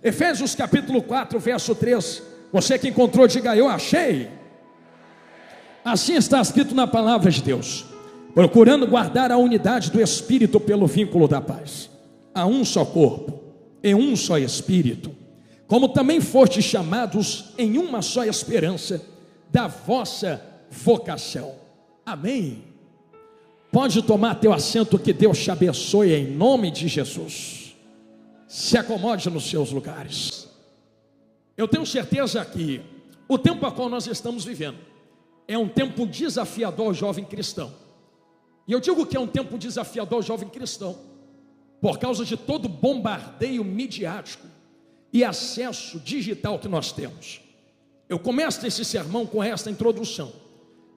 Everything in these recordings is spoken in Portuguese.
Efésios capítulo 4, verso 3. Você que encontrou, diga: eu achei. Assim está escrito na palavra de Deus: procurando guardar a unidade do Espírito pelo vínculo da paz. Há um só corpo e um só Espírito, como também fostes chamados em uma só esperança da vossa vocação. Amém. Pode tomar teu assento, que Deus te abençoe em nome de Jesus. Se acomode nos seus lugares. Eu tenho certeza que o tempo a qual nós estamos vivendo é um tempo desafiador ao jovem cristão. E eu digo que é um tempo desafiador ao jovem cristão por causa de todo o bombardeio midiático e acesso digital que nós temos. Eu começo esse sermão com esta introdução,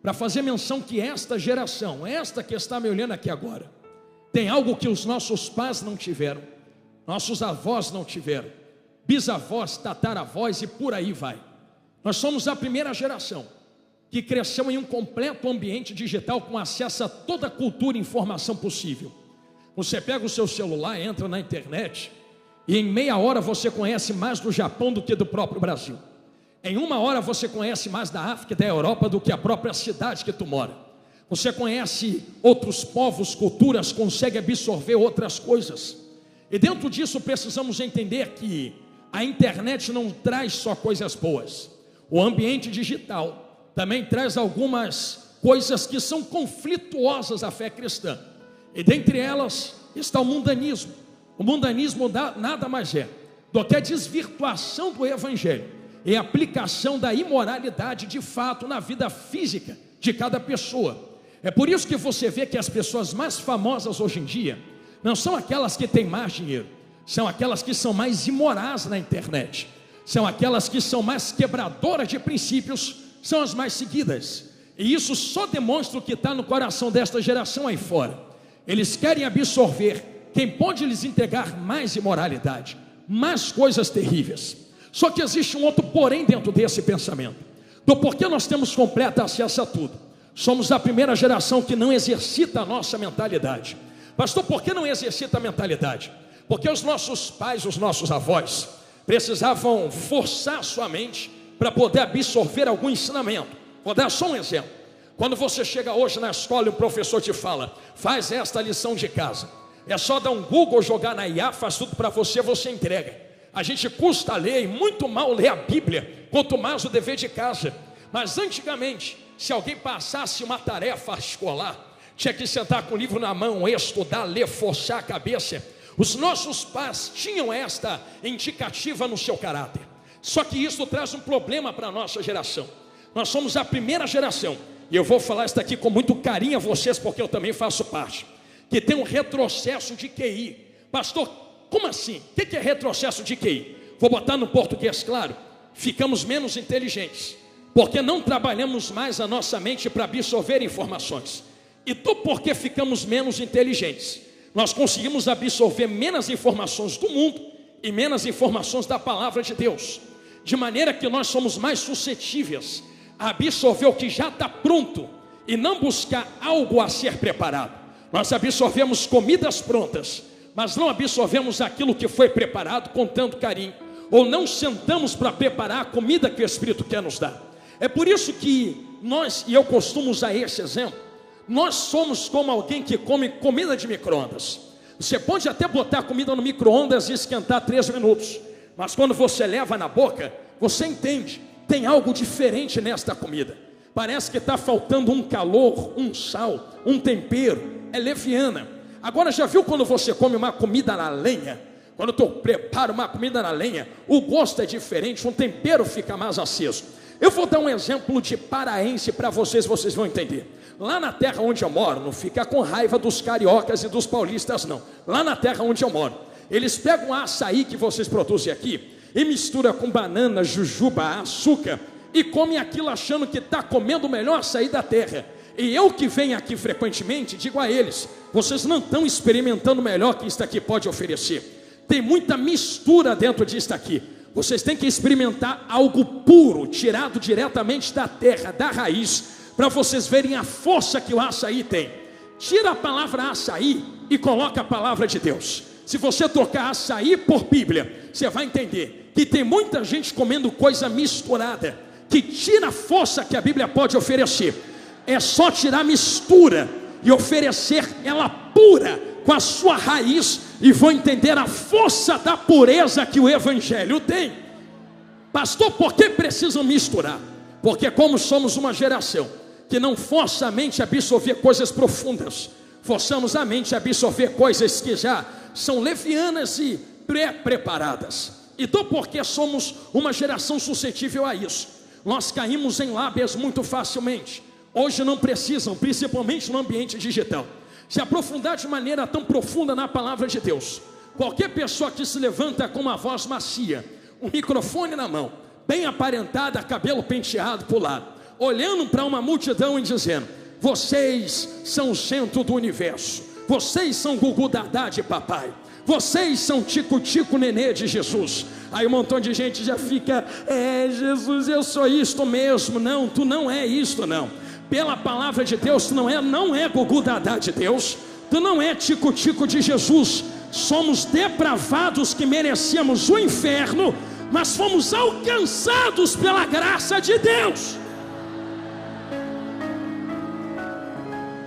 para fazer menção que esta geração, esta que está me olhando aqui agora, tem algo que os nossos pais não tiveram, nossos avós não tiveram, bisavós, tataravós e por aí vai. Nós somos a primeira geração que cresceu em um completo ambiente digital, com acesso a toda a cultura e informação possível. Você pega o seu celular, entra na internet, e em meia hora você conhece mais do Japão do que do próprio Brasil. Em uma hora você conhece mais da África e da Europa do que a própria cidade que tu mora. Você conhece outros povos, culturas, consegue absorver outras coisas. E dentro disso precisamos entender que a internet não traz só coisas boas. O ambiente digital também traz algumas coisas que são conflituosas à fé cristã. E dentre elas está o mundanismo. O mundanismo nada mais é do que a desvirtuação do evangelho e a aplicação da imoralidade de fato na vida física de cada pessoa. É por isso que você vê que as pessoas mais famosas hoje em dia não são aquelas que têm mais dinheiro, são aquelas que são mais imorais na internet, são aquelas que são mais quebradoras de princípios, são as mais seguidas. E isso só demonstra o que está no coração desta geração aí fora. Eles querem absorver quem pode lhes entregar mais imoralidade, mais coisas terríveis. Só que existe um outro porém dentro desse pensamento, do porquê nós temos completo acesso a tudo. Somos a primeira geração que não exercita a nossa mentalidade. Pastor, por que não exercita a mentalidade? Porque os nossos pais, os nossos avós precisavam forçar sua mente para poder absorver algum ensinamento. Vou dar só um exemplo. Quando você chega hoje na escola e o professor te fala: faz esta lição de casa, é só dar um Google, jogar na IA, faz tudo para você, você entrega. A gente custa ler e muito mal ler a Bíblia, quanto mais o dever de casa. Mas antigamente, se alguém passasse uma tarefa escolar, tinha que sentar com o livro na mão, estudar, ler, forçar a cabeça. Os nossos pais tinham esta indicativa no seu caráter. Só que isso traz um problema para a nossa geração. Nós somos a primeira geração, e eu vou falar isso aqui com muito carinho a vocês, porque eu também faço parte, que tem um retrocesso de QI. Pastor, como assim? O que é retrocesso de QI? Vou botar no português claro: ficamos menos inteligentes, porque não trabalhamos mais a nossa mente para absorver informações. E do porquê ficamos menos inteligentes? Nós conseguimos absorver menos informações do mundo e menos informações da palavra de Deus, de maneira que nós somos mais suscetíveis a absorver o que já está pronto e não buscar algo a ser preparado. Nós absorvemos comidas prontas, mas não absorvemos aquilo que foi preparado com tanto carinho, ou não sentamos para preparar a comida que o Espírito quer nos dar. É por isso que nós, e eu costumo usar esse exemplo, nós somos como alguém que come comida de micro-ondas. Você pode até botar a comida no micro-ondas e esquentar 3 minutos, mas quando você leva na boca, você entende, tem algo diferente nesta comida. Parece que está faltando um calor, um sal, um tempero, é leviana. Agora, já viu quando você come uma comida na lenha? Quando tu prepara uma comida na lenha, o gosto é diferente, o tempero fica mais aceso. Eu vou dar um exemplo de paraense para vocês vão entender. Lá na terra onde eu moro, não fica com raiva dos cariocas e dos paulistas não. Lá na terra onde eu moro, eles pegam o açaí que vocês produzem aqui e misturam com banana, jujuba, açúcar e comem aquilo achando que está comendo o melhor açaí da terra. E eu que venho aqui frequentemente, digo a eles: vocês não estão experimentando o melhor que isto aqui pode oferecer. Tem muita mistura dentro disto aqui. Vocês têm que experimentar algo puro, tirado diretamente da terra, da raiz, para vocês verem a força que o açaí tem. Tira a palavra açaí e coloca a palavra de Deus. Se você trocar açaí por Bíblia, você vai entender que tem muita gente comendo coisa misturada, que tira a força que a Bíblia pode oferecer. É só tirar a mistura e oferecer ela pura, com a sua raiz, e vão entender a força da pureza que o Evangelho tem. Pastor, por que precisam misturar? Porque como somos uma geração que não força a mente a absorver coisas profundas, forçamos a mente a absorver coisas que já são levianas e pré-preparadas. Então, porque somos uma geração suscetível a isso, nós caímos em lábias muito facilmente. Hoje não precisam, principalmente no ambiente digital, se aprofundar de maneira tão profunda na palavra de Deus. Qualquer pessoa que se levanta com uma voz macia, um microfone na mão, bem aparentada, cabelo penteado para o lado, olhando para uma multidão e dizendo: vocês são o centro do universo, vocês são Gugu Dadá de papai, vocês são Tico-Tico Nenê de Jesus. Aí um montão de gente já fica: Jesus, eu sou isto mesmo. Não, tu não é isto não. Pela palavra de Deus, tu não é Gugu Dadá de Deus, tu não é Tico-Tico de Jesus. Somos depravados que merecíamos o inferno, mas fomos alcançados pela graça de Deus.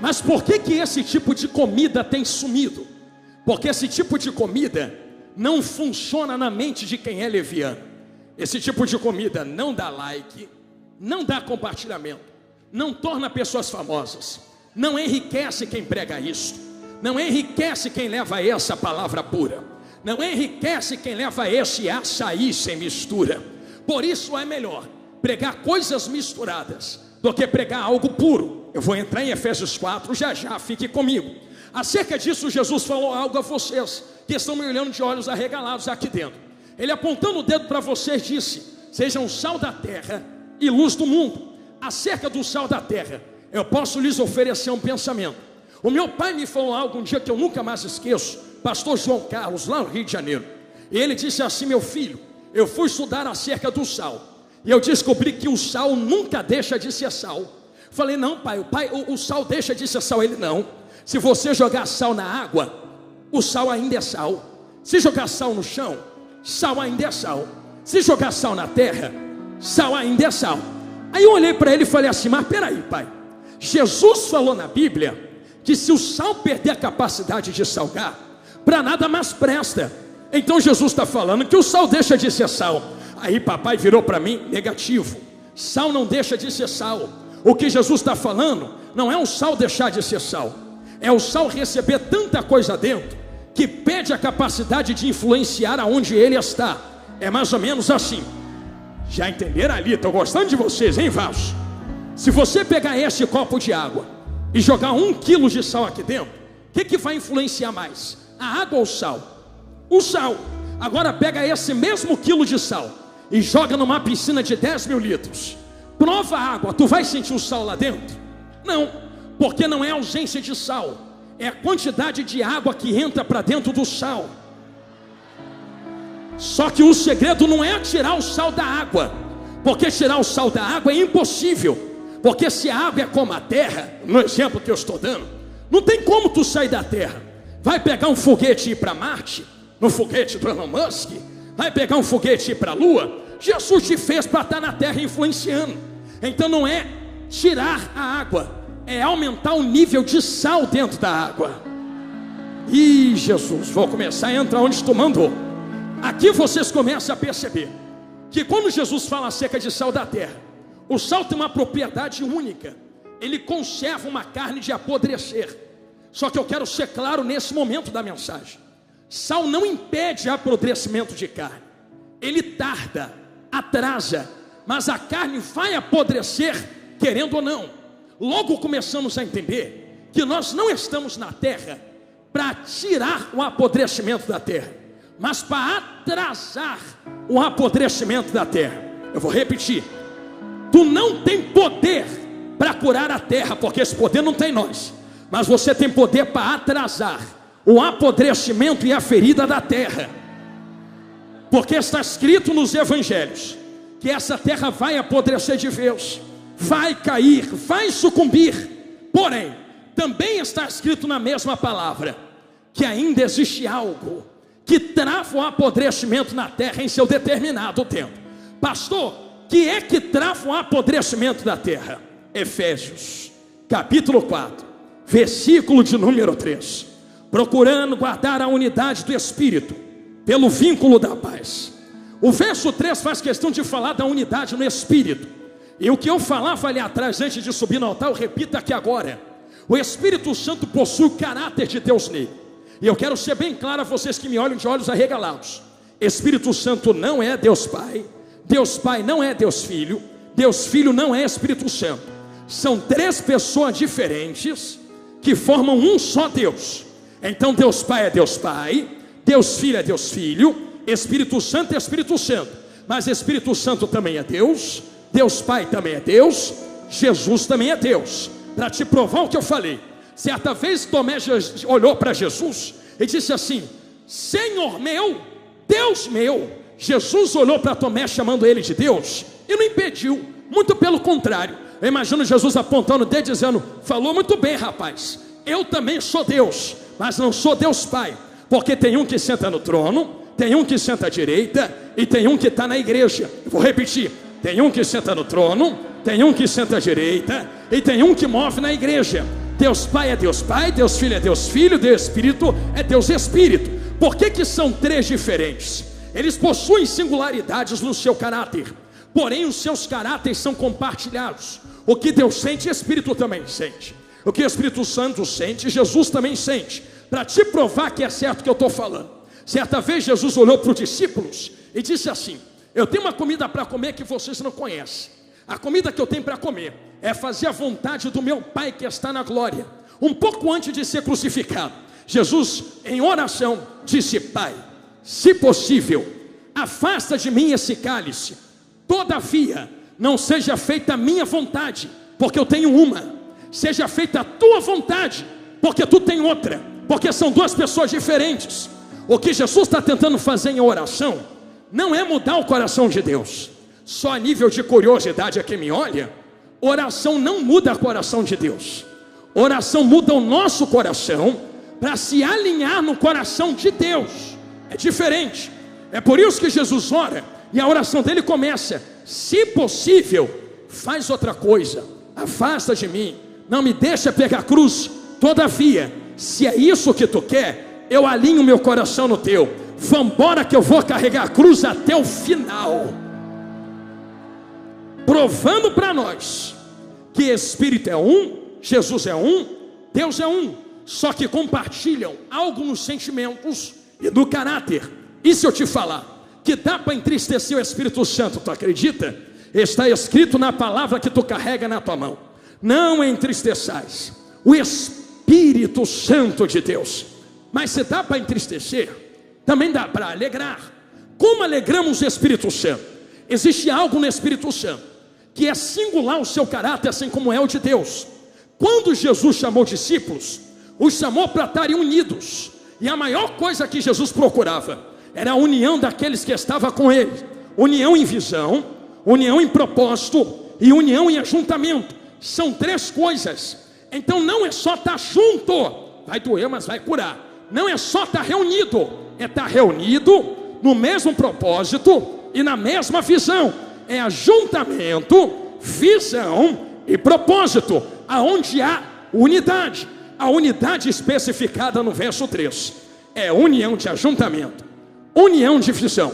Mas por que esse tipo de comida tem sumido? Porque esse tipo de comida não funciona na mente de quem é leviano. Esse tipo de comida não dá like, não dá compartilhamento, não torna pessoas famosas, não enriquece quem prega isto, não enriquece quem leva essa palavra pura, não enriquece quem leva esse açaí sem mistura. Por isso é melhor pregar coisas misturadas do que pregar algo puro. Eu vou entrar em Efésios 4 já, fique comigo. Acerca disso, Jesus falou algo a vocês que estão me olhando de olhos arregalados aqui dentro. Ele, apontando o dedo para vocês, disse: sejam sal da terra e luz do mundo. Acerca do sal da terra, eu posso lhes oferecer um pensamento. O meu pai me falou algo um dia que eu nunca mais esqueço, pastor João Carlos, lá no Rio de Janeiro. E ele disse assim: meu filho, eu fui estudar acerca do sal, e eu descobri que o sal nunca deixa de ser sal. Falei: não pai, o sal deixa de ser sal. Ele: não, se você jogar sal na água, o sal ainda é sal. Se jogar sal no chão, sal ainda é sal. Se jogar sal na terra, sal ainda é sal. Aí eu olhei para ele e falei assim: mas peraí pai, Jesus falou na Bíblia que se o sal perder a capacidade de salgar, para nada mais presta. Então Jesus está falando que o sal deixa de ser sal. Aí papai virou para mim: negativo, sal não deixa de ser sal. O que Jesus está falando não é o sal deixar de ser sal, é o sal receber tanta coisa dentro que perde a capacidade de influenciar aonde ele está. É mais ou menos assim. Já entenderam ali? Estou gostando de vocês, hein, vaso? Se você pegar esse copo de água e jogar 1 quilo de sal aqui dentro, o que vai influenciar mais? A água ou o sal? O sal. Agora pega esse mesmo quilo de sal e joga numa piscina de 10 mil litros. Prova a água, tu vai sentir o sal lá dentro? Não, porque não é ausência de sal, é a quantidade de água que entra para dentro do sal. Só que o segredo não é tirar o sal da água, porque tirar o sal da água é impossível. Porque se a água é como a terra, no exemplo que eu estou dando, não tem como tu sair da terra. Vai pegar um foguete e ir para Marte, no foguete do Elon Musk, vai pegar um foguete e ir para a Lua. Jesus te fez para estar na terra influenciando. Então não é tirar a água, é aumentar o nível de sal dentro da água. Ih, Jesus, vou começar a entrar onde tu mandou. Aqui vocês começam a perceber que quando Jesus fala acerca de sal da terra, o sal tem uma propriedade única. Ele conserva uma carne de apodrecer. Só que eu quero ser claro nesse momento da mensagem: sal não impede apodrecimento de carne. Ele tarda, atrasa, mas a carne vai apodrecer, querendo ou não. Logo começamos a entender que nós não estamos na terra para tirar o apodrecimento da terra, mas para atrasar o apodrecimento da terra. Eu vou repetir: tu não tem poder para curar a terra, porque esse poder não tem nós, mas você tem poder para atrasar o apodrecimento e a ferida da terra. Porque está escrito nos evangelhos que essa terra vai apodrecer de vez, vai cair, vai sucumbir. Porém, também está escrito na mesma palavra que ainda existe algo que trava o apodrecimento na terra em seu determinado tempo. Pastor, que é que trava o apodrecimento da terra? Efésios, capítulo 4, versículo de número 3. Procurando guardar a unidade do Espírito, pelo vínculo da paz. O verso 3 faz questão de falar da unidade no Espírito. E o que eu falava ali atrás, antes de subir no altar, eu repito aqui agora. O Espírito Santo possui o caráter de Deus nele. E eu quero ser bem claro a vocês que me olham de olhos arregalados. Espírito Santo não é Deus Pai, Deus Pai não é Deus Filho, Deus Filho não é Espírito Santo. São três pessoas diferentes que formam um só Deus. Então Deus Pai é Deus Pai, Deus Filho é Deus Filho, Espírito Santo é Espírito Santo. Mas Espírito Santo também é Deus, Deus Pai também é Deus, Jesus também é Deus. Para te provar o que eu falei, certa vez Tomé olhou para Jesus e disse assim: Senhor meu, Deus meu. Jesus olhou para Tomé chamando ele de Deus e não impediu, muito pelo contrário. Eu imagino Jesus apontando o dedo dizendo: falou muito bem, rapaz, eu também sou Deus, mas não sou Deus Pai, porque tem um que senta no trono, tem um que senta à direita e tem um que está na igreja. Eu vou repetir: tem um que senta no trono, tem um que senta à direita e tem um que move na igreja. Deus Pai é Deus Pai, Deus Filho é Deus Filho, Deus Espírito é Deus Espírito. Por que são três diferentes? Eles possuem singularidades no seu caráter, porém os seus caráteres são compartilhados. O que Deus sente, Espírito também sente. O que o Espírito Santo sente, Jesus também sente. Para te provar que é certo o que eu estou falando, certa vez Jesus olhou para os discípulos e disse assim: eu tenho uma comida para comer que vocês não conhecem. A comida que eu tenho para comer é fazer a vontade do meu Pai que está na glória. Um pouco antes de ser crucificado, Jesus em oração disse: Pai, se possível, afasta de mim esse cálice, todavia não seja feita a minha vontade, porque eu tenho uma, seja feita a tua vontade, porque tu tem outra, porque são duas pessoas diferentes. O que Jesus está tentando fazer em oração não é mudar o coração de Deus. Só a nível de curiosidade a quem me olha, oração não muda o coração de Deus. Oração muda o nosso coração para se alinhar no coração de Deus. É diferente. É por isso que Jesus ora e a oração dele começa: se possível, faz outra coisa, afasta de mim, não me deixa pegar a cruz. Todavia, se é isso que tu quer, eu alinho meu coração no teu. Vambora que eu vou carregar a cruz até o final, provando para nós que Espírito é um, Jesus é um, Deus é um, só que compartilham algo nos sentimentos e no caráter. E se eu te falar que dá para entristecer o Espírito Santo, tu acredita? Está escrito na palavra que tu carrega na tua mão: não entristeçais o Espírito Santo de Deus. Mas se dá para entristecer, também dá para alegrar. Como alegramos o Espírito Santo? Existe algo no Espírito Santo que é singular o seu caráter, assim como é o de Deus. Quando Jesus chamou discípulos, os chamou para estarem unidos, e a maior coisa que Jesus procurava era a união daqueles que estavam com ele. União em visão, união em propósito e união em ajuntamento. São três coisas. Então não é só estar junto, vai doer mas vai curar. Não é só estar reunido, é estar reunido no mesmo propósito e na mesma visão. É ajuntamento, visão e propósito, aonde há unidade. A unidade especificada no verso 3 é união de ajuntamento, união de visão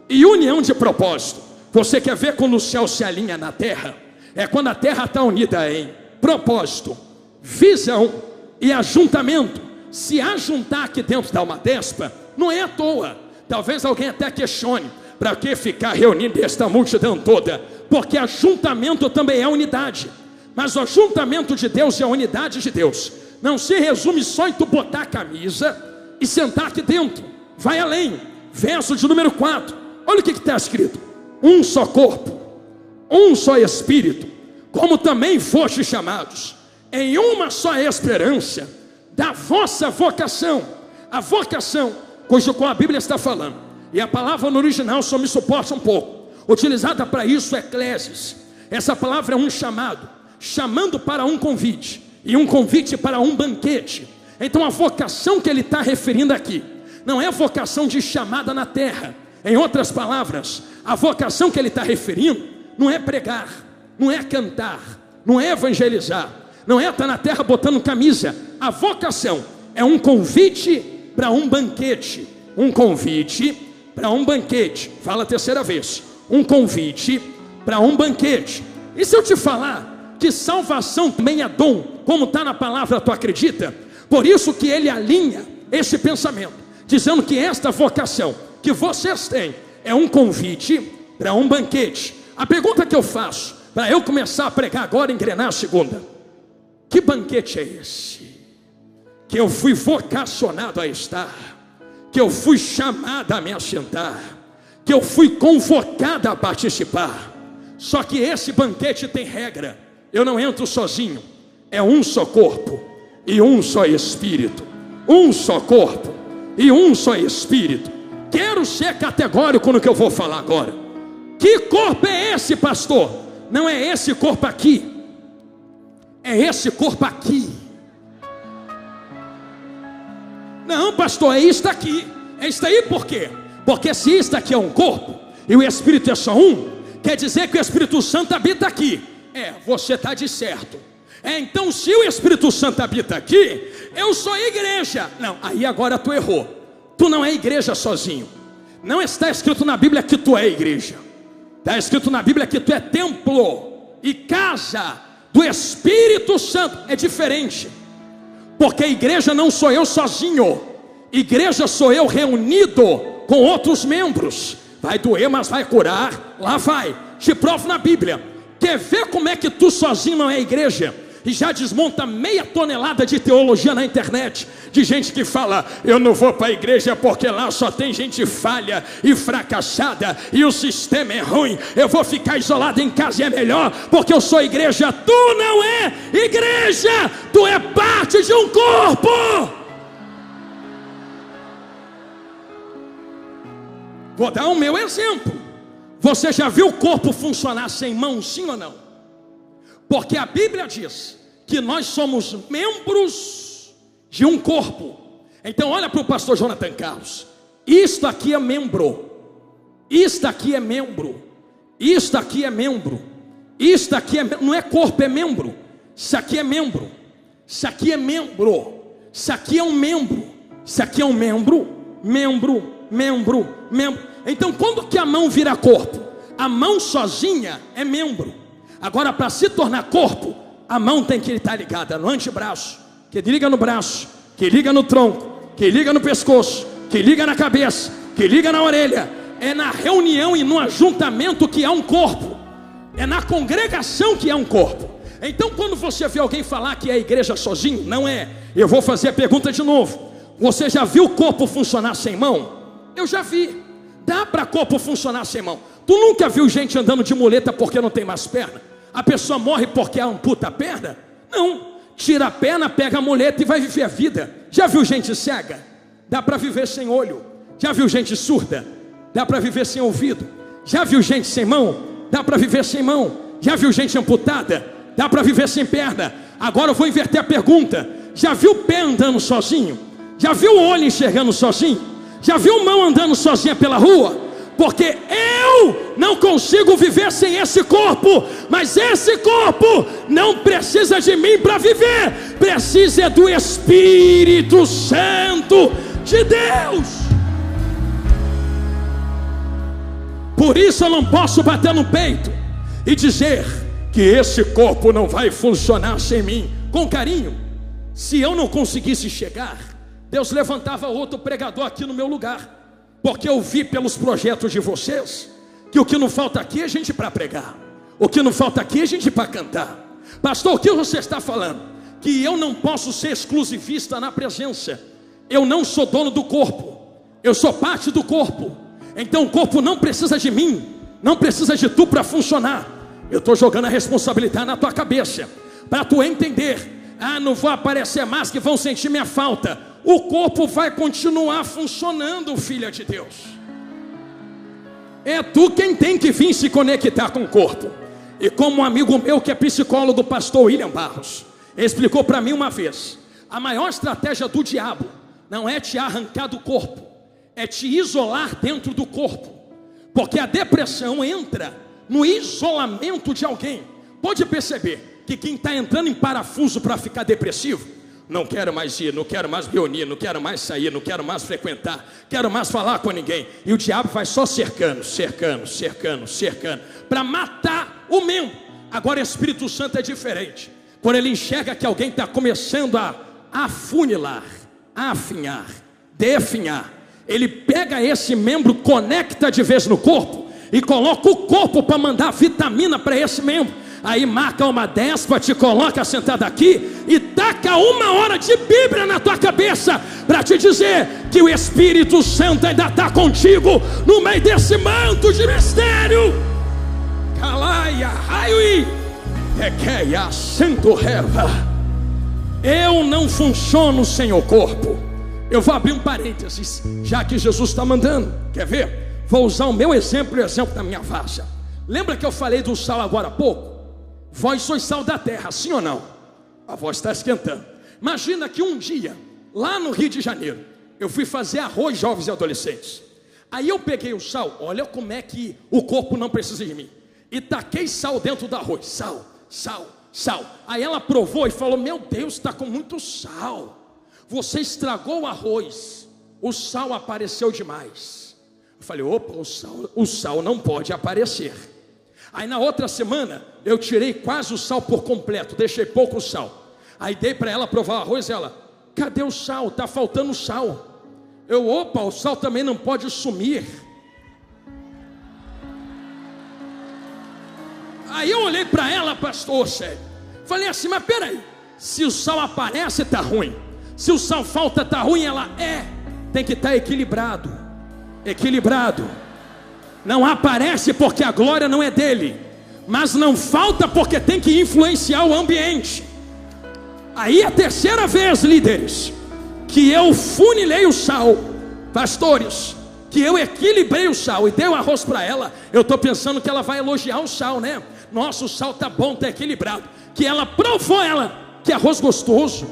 e união de propósito. Você quer ver quando o céu se alinha na terra? É quando a terra está unida em propósito, visão e ajuntamento. Se ajuntar aqui dentro da alma despa, não é à toa. Talvez alguém até questione: para que ficar reunindo esta multidão toda? Porque ajuntamento também é unidade. Mas o ajuntamento de Deus e a unidade de Deus não se resume só em tu botar a camisa e sentar aqui dentro. Vai além. Verso de número 4. Olha o que está escrito: um só corpo, um só Espírito, como também fostes chamados em uma só esperança da vossa vocação. A vocação, cujo qual a Bíblia está falando, e a palavra no original só me suporta um pouco, utilizada para isso é eclésias. Essa palavra é um chamado, chamando para um convite, e um convite para um banquete. Então a vocação que ele está referindo aqui não é vocação de chamada na terra. Em outras palavras, a vocação que ele está referindo não é pregar, não é cantar, não é evangelizar, não é estar na terra botando camisa. A vocação é um convite para um banquete. Um convite para um banquete. Fala a terceira vez. Um convite para um banquete. E se eu te falar que salvação também é dom, como está na palavra, tu acredita? Por isso que ele alinha esse pensamento, dizendo que esta vocação que vocês têm é um convite para um banquete. A pergunta que eu faço, para eu começar a pregar agora, engrenar a segunda: que banquete é esse que eu fui vocacionado a estar, que eu fui chamado a me assentar, que eu fui convocado a participar? Só que esse banquete tem regra. Eu não entro sozinho. É um só corpo e um só espírito. Um só corpo e um só espírito. Quero ser categórico no que eu vou falar agora. Que corpo é esse, pastor? Não é esse corpo aqui, é esse corpo aqui. Não, pastor, é isto aqui. É isto aí por quê? Porque se isto aqui é um corpo e o Espírito é só um, quer dizer que o Espírito Santo habita aqui. Você está de certo. Então se o Espírito Santo habita aqui, eu sou igreja. Não, aí agora tu errou. Tu não é igreja sozinho. Não está escrito na Bíblia que tu é igreja. Está escrito na Bíblia que tu é templo e casa do Espírito Santo. É diferente. Porque igreja não sou eu sozinho. Igreja sou eu reunido com outros membros. Vai doer, mas vai curar. Lá vai. Te provo na Bíblia. Quer ver como é que tu sozinho não é igreja? E já desmonta meia tonelada de teologia na internet, de gente que fala: eu não vou para a igreja porque lá só tem gente falha e fracassada e o sistema é ruim, eu vou ficar isolado em casa e é melhor porque eu sou igreja. Tu não é igreja, tu é parte de um corpo. Vou dar o meu exemplo. Você já viu o corpo funcionar sem mão, sim ou não? Porque a Bíblia diz que nós somos membros de um corpo. Então olha para o pastor Jonathan Carlos. Isto aqui é membro. Isto aqui é membro. Isto aqui é membro. Isto aqui é, não é corpo, é membro. Isso aqui é membro. Isso aqui é membro. Isso aqui é um membro. Isso aqui é um membro. Membro. Então quando que a mão vira corpo? A mão sozinha é membro. Agora para se tornar corpo, a mão tem que estar ligada no antebraço, que liga no braço, que liga no tronco, que liga no pescoço, que liga na cabeça, que liga na orelha. É na reunião e no ajuntamento que há um corpo. É na congregação que há um corpo. Então quando você vê alguém falar que é igreja sozinho, não é. Eu vou fazer a pergunta de novo. Você já viu o corpo funcionar sem mão? Eu já vi. Dá para corpo funcionar sem mão. Tu nunca viu gente andando de muleta porque não tem mais perna? A pessoa morre porque amputa a perna? Não. Tira a perna, pega a muleta e vai viver a vida. Já viu gente cega? Dá para viver sem olho. Já viu gente surda? Dá para viver sem ouvido. Já viu gente sem mão? Dá para viver sem mão. Já viu gente amputada? Dá para viver sem perna. Agora eu vou inverter a pergunta. Já viu pé andando sozinho? Já viu o olho enxergando sozinho? Já viu mão andando sozinha pela rua? Porque eu não consigo viver sem esse corpo. Mas esse corpo não precisa de mim para viver. Precisa do Espírito Santo de Deus. Por isso eu não posso bater no peito e dizer que esse corpo não vai funcionar sem mim. Com carinho. Se eu não conseguisse chegar, Deus levantava outro pregador aqui no meu lugar. Porque eu vi pelos projetos de vocês que o que não falta aqui é gente para pregar. O que não falta aqui é gente para cantar. Pastor, o que você está falando? Que eu não posso ser exclusivista na presença. Eu não sou dono do corpo. Eu sou parte do corpo. Então o corpo não precisa de mim. Não precisa de tu para funcionar. Eu estou jogando a responsabilidade na tua cabeça. Para tu entender. Ah, não vou aparecer mais que vão sentir minha falta. O corpo vai continuar funcionando, filha de Deus. É tu quem tem que vir se conectar com o corpo. E como um amigo meu que é psicólogo, do pastor William Barros, explicou para mim uma vez: A maior estratégia do diabo não é te arrancar do corpo, é te isolar dentro do corpo, porque a depressão entra no isolamento de alguém. Pode perceber que quem está entrando em parafuso para ficar depressivo, não quero mais ir, não quero mais reunir, não quero mais sair, não quero mais frequentar, quero mais falar com ninguém, e o diabo vai só cercando, para matar o membro. Agora o Espírito Santo é diferente. Quando ele enxerga que alguém está começando a afunilar, afinhar, definhar, ele pega esse membro, conecta de vez no corpo e coloca o corpo para mandar vitamina para esse membro. Aí marca uma despa, te coloca sentado aqui e taca 1 hora de Bíblia na tua cabeça para te dizer que o Espírito Santo ainda está contigo no meio desse manto de mistério. Calaia, raiui, requeia, santo reva. Eu não funciono sem o corpo. Eu vou abrir um parênteses, já que Jesus está mandando. Quer ver? Vou usar o meu exemplo e o exemplo da minha vaza. Lembra que eu falei do sal agora há pouco? Vós sois sal da terra, sim ou não? A voz está esquentando. Imagina que um dia, lá no Rio de Janeiro, eu fui fazer arroz, jovens e adolescentes. Aí eu peguei o sal, olha como é que o corpo não precisa de mim, e taquei sal dentro do arroz. Sal, sal, sal. Aí ela provou e falou: meu Deus, está com muito sal. Você estragou o arroz, o sal apareceu demais. Eu falei: opa, o sal não pode aparecer. Aí na outra semana eu tirei quase o sal por completo, deixei pouco sal. Aí dei para ela provar o arroz, ela: cadê o sal? Está faltando sal. Eu: opa, o sal também não pode sumir. Aí eu olhei para ela, pastor, sério, falei assim: mas peraí, se o sal aparece está ruim, se o sal falta está ruim. Ela: tem que estar equilibrado. Equilibrado. Não aparece porque a glória não é dele, mas não falta porque tem que influenciar o ambiente. Aí a terceira vez, líderes, que eu funilei o sal, pastores, que eu equilibrei o sal e dei o arroz para ela, eu estou pensando que ela vai elogiar o sal, né? Nossa, o sal está bom, está equilibrado. Que ela provou, que arroz gostoso.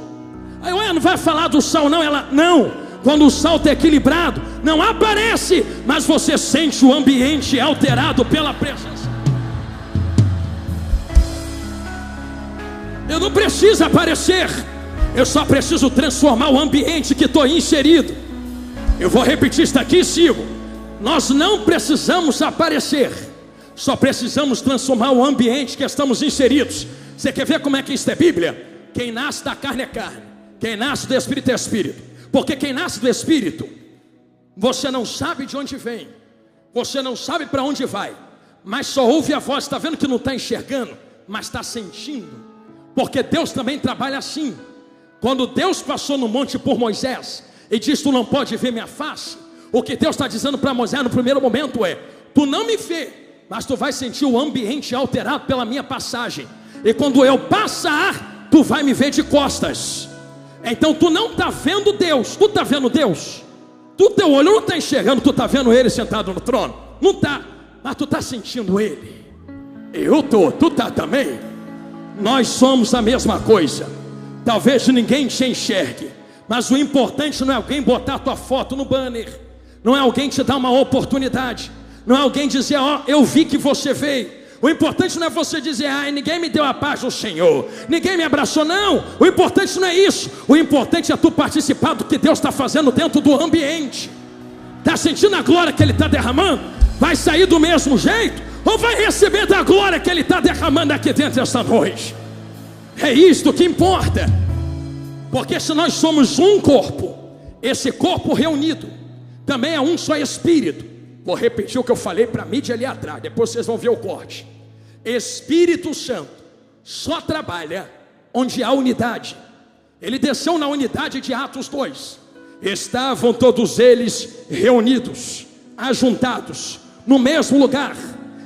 Aí eu: não vai falar do sal não? Ela: não. Quando o sal está equilibrado, não aparece, mas você sente o ambiente alterado pela presença. Eu não preciso aparecer, eu só preciso transformar o ambiente que estou inserido. Eu vou repetir isso aqui e sigo. Nós não precisamos aparecer, só precisamos transformar o ambiente que estamos inseridos. Você quer ver como é que isso é Bíblia? Quem nasce da carne é carne, quem nasce do Espírito é Espírito. Porque quem nasce do Espírito, você não sabe de onde vem, você não sabe para onde vai, mas só ouve a voz. Está vendo que não está enxergando, mas está sentindo. Porque Deus também trabalha assim. Quando Deus passou no monte por Moisés e disse: tu não pode ver minha face, o que Deus está dizendo para Moisés no primeiro momento é: tu não me vê, mas tu vai sentir o ambiente alterado pela minha passagem. E quando eu passar, tu vai me ver de costas. Então tu não está vendo Deus, tu está vendo Deus? Tu, teu olho não está enxergando, tu está vendo Ele sentado no trono? Não está, mas tu está sentindo Ele. Eu estou, tu está também. Nós somos a mesma coisa. Talvez ninguém te enxergue, mas o importante não é alguém botar a tua foto no banner, não é alguém te dar uma oportunidade, não é alguém dizer: ó, eu vi que você veio. O importante não é você dizer: ai, ninguém me deu a paz do Senhor, ninguém me abraçou. Não, o importante não é isso. O importante é tu participar do que Deus está fazendo dentro do ambiente. Está sentindo a glória que Ele está derramando? Vai sair do mesmo jeito? Ou vai receber da glória que Ele está derramando aqui dentro esta noite? É isto que importa. Porque se nós somos um corpo, esse corpo reunido também é um só Espírito. Vou repetir o que eu falei para a mídia ali atrás, depois vocês vão ver o corte. Espírito Santo só trabalha onde há unidade. Ele desceu na unidade de Atos 2. Estavam todos eles reunidos, ajuntados no mesmo lugar.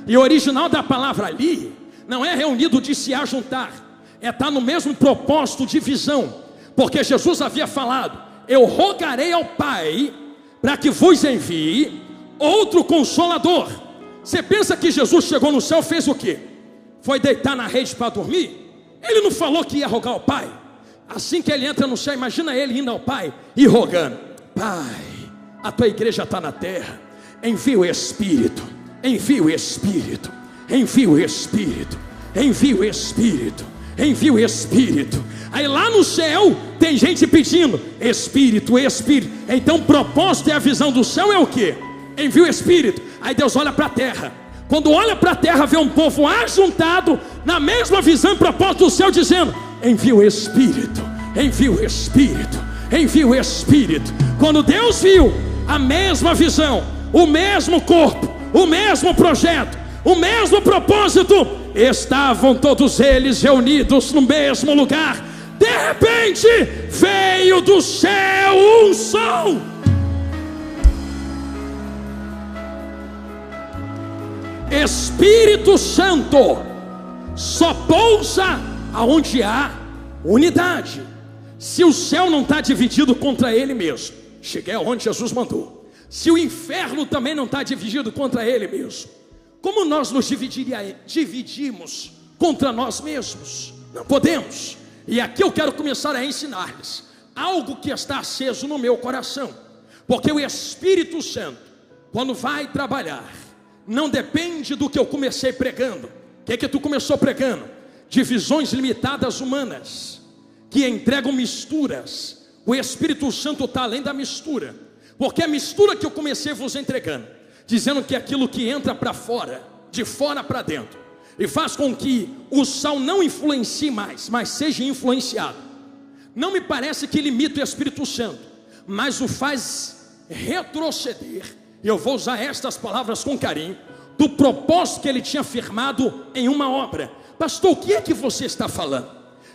E o original da palavra ali não é reunido de se ajuntar, é estar no mesmo propósito de visão. Porque Jesus havia falado: eu rogarei ao Pai para que vos envie outro Consolador. Você pensa que Jesus chegou no céu, fez o quê? Foi deitar na rede para dormir? Ele não falou que ia rogar ao Pai. Assim que ele entra no céu, imagina ele indo ao Pai e rogando: Pai, a tua igreja está na terra, envia o Espírito, envia o Espírito, envia o Espírito, envia o Espírito, envia o Espírito. Aí lá no céu tem gente pedindo: Espírito, Espírito. Então o propósito e a visão do céu é o quê? Envia o Espírito. Aí Deus olha para a terra. Quando olha para a terra, vê um povo ajuntado na mesma visão e propósito do céu, dizendo: envia o Espírito, envia o Espírito, envia o Espírito. Quando Deus viu a mesma visão, o mesmo corpo, o mesmo projeto, o mesmo propósito, estavam todos eles reunidos no mesmo lugar. De repente veio do céu um som. Espírito Santo só pousa aonde há unidade. Se o céu não está dividido contra ele mesmo, cheguei aonde Jesus mandou. Se o inferno também não está dividido contra ele mesmo, como nós nos dividimos contra nós mesmos? Não podemos. E aqui eu quero começar a ensinar-lhes algo que está aceso no meu coração, porque o Espírito Santo, quando vai trabalhar, não depende do que eu comecei pregando. O que é que tu começou pregando? Divisões limitadas humanas, que entregam misturas. O Espírito Santo está além da mistura, porque a mistura que eu comecei vos entregando, dizendo que aquilo que entra para fora, de fora para dentro, e faz com que o sal não influencie mais, mas seja influenciado, não me parece que limita o Espírito Santo, mas o faz retroceder. Eu vou usar estas palavras com carinho, do propósito que ele tinha firmado em uma obra. Pastor, o que é que você está falando?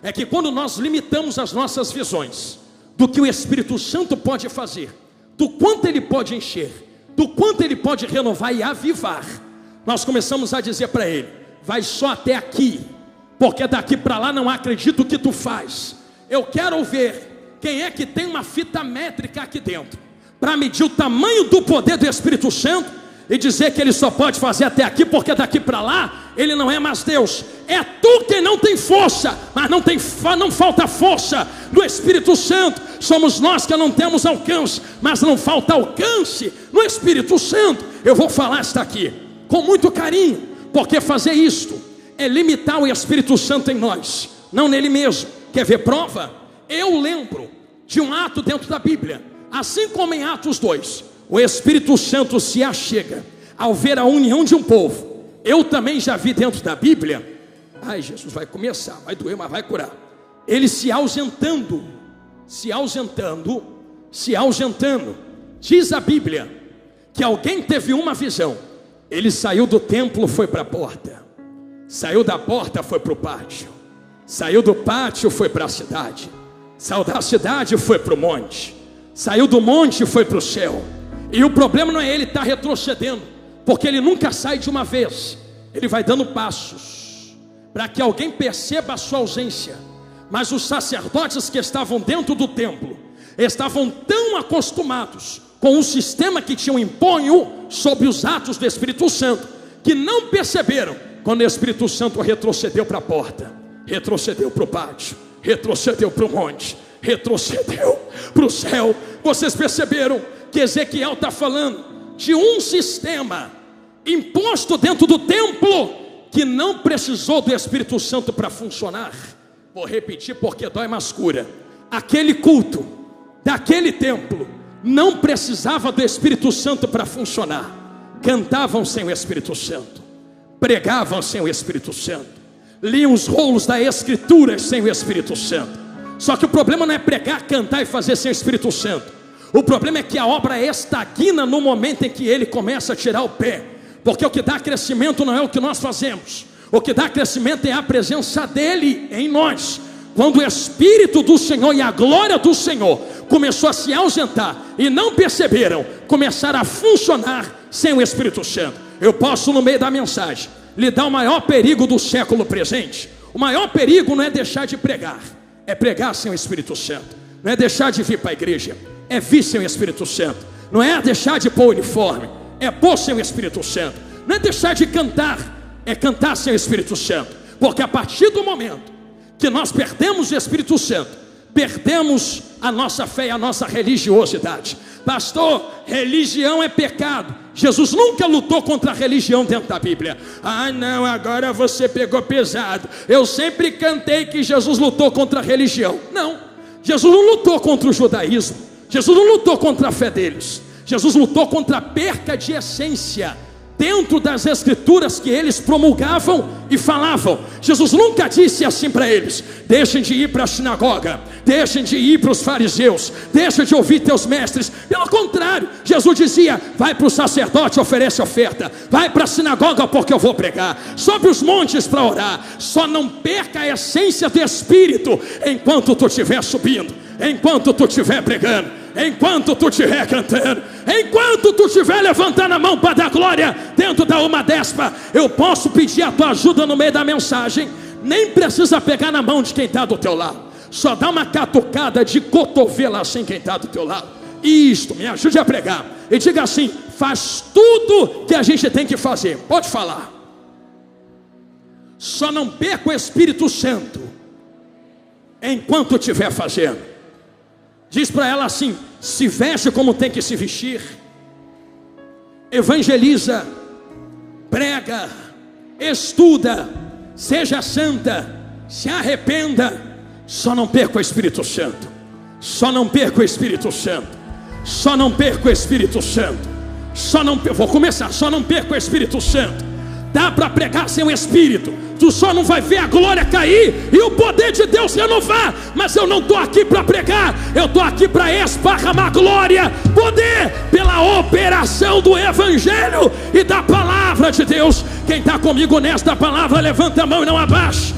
É que quando nós limitamos as nossas visões do que o Espírito Santo pode fazer, do quanto ele pode encher, do quanto ele pode renovar e avivar, nós começamos a dizer para ele: vai só até aqui, porque daqui para lá não acredito que tu faz. Eu quero ver quem é que tem uma fita métrica aqui dentro, para medir o tamanho do poder do Espírito Santo e dizer que ele só pode fazer até aqui, porque daqui para lá ele não é mais Deus. É tu quem não tem força, mas não falta força do Espírito Santo. Somos nós que não temos alcance, mas não falta alcance no Espírito Santo. Eu vou falar esta aqui com muito carinho, porque fazer isto é limitar o Espírito Santo em nós, não nele mesmo. Quer ver prova? Eu lembro de um ato dentro da Bíblia, assim como em Atos 2, o Espírito Santo se achega ao ver a união de um povo. Eu também já vi dentro da Bíblia, ai, Jesus, vai começar, vai doer, mas vai curar, ele se ausentando. Diz a Bíblia que alguém teve uma visão. Ele saiu do templo, foi para a porta, saiu da porta, foi para o pátio, saiu do pátio, foi para a cidade, saiu da cidade, foi para o monte, saiu do monte, foi para o céu. E o problema não é ele estar retrocedendo, porque ele nunca sai de uma vez. Ele vai dando passos para que alguém perceba a sua ausência. Mas os sacerdotes que estavam dentro do templo estavam tão acostumados com o sistema que tinham imponho sobre os atos do Espírito Santo, que não perceberam quando o Espírito Santo retrocedeu para a porta, retrocedeu para o pátio, retrocedeu para o monte, retrocedeu para o céu. Vocês perceberam que Ezequiel está falando de um sistema imposto dentro do templo, que não precisou do Espírito Santo para funcionar. Vou repetir porque dói, mas cura. Aquele culto daquele templo não precisava do Espírito Santo para funcionar. Cantavam sem o Espírito Santo, pregavam sem o Espírito Santo, liam os rolos da Escritura sem o Espírito Santo. Só que o problema não é pregar, cantar e fazer sem o Espírito Santo. O problema é que a obra estagna no momento em que ele começa a tirar o pé, porque o que dá crescimento não é o que nós fazemos, o que dá crescimento é a presença dele em nós. Quando o Espírito do Senhor e a glória do Senhor começou a se ausentar e não perceberam, começaram a funcionar sem o Espírito Santo. Eu posso, no meio da mensagem, lhe dar o maior perigo do século presente. O maior perigo não é deixar de pregar, é pregar sem o Espírito Santo. Não é deixar de vir para a igreja, é vir sem o Espírito Santo. Não é deixar de pôr o uniforme, é pôr sem o Espírito Santo. Não é deixar de cantar, é cantar sem o Espírito Santo. Porque a partir do momento que nós perdemos o Espírito Santo, perdemos a nossa fé e a nossa religiosidade. Pastor, religião é pecado. Jesus nunca lutou contra a religião dentro da Bíblia. Ah não, agora você pegou pesado. Eu sempre cantei que Jesus lutou contra a religião. Não, Jesus não lutou contra o judaísmo. Jesus não lutou contra a fé deles. Jesus lutou contra a perca de essência dentro das escrituras que eles promulgavam e falavam. Jesus nunca disse assim para eles: deixem de ir para a sinagoga, deixem de ir para os fariseus, deixem de ouvir teus mestres. Pelo contrário, Jesus dizia: vai para o sacerdote, oferece oferta, vai para a sinagoga porque eu vou pregar, sobe os montes para orar. Só não perca a essência do Espírito enquanto tu estiver subindo, enquanto tu estiver pregando, enquanto tu estiver cantando, enquanto tu estiver levantando a mão para dar glória dentro da uma despa. Eu posso pedir a tua ajuda no meio da mensagem. Nem precisa pegar na mão de quem está do teu lado, só dá uma catucada de cotovelo assim quem está do teu lado. Isto, me ajude a pregar. E diga assim: faz tudo que a gente tem que fazer. Pode falar. Só não perca o Espírito Santo enquanto estiver fazendo. Diz para ela assim: se veste como tem que se vestir, evangeliza, prega, estuda, seja santa, se arrependa. Só não perca o Espírito Santo. Só não perca o Espírito Santo. Só não perca o Espírito Santo. Vou começar. Só não perca o Espírito Santo. Dá para pregar sem o Espírito. Tu só não vai ver a glória cair e o poder de Deus renovar. Mas eu não estou aqui para pregar, eu estou aqui para esparramar glória, poder, pela operação do Evangelho e da palavra de Deus. Quem está comigo nesta palavra, levanta a mão e não abaixe.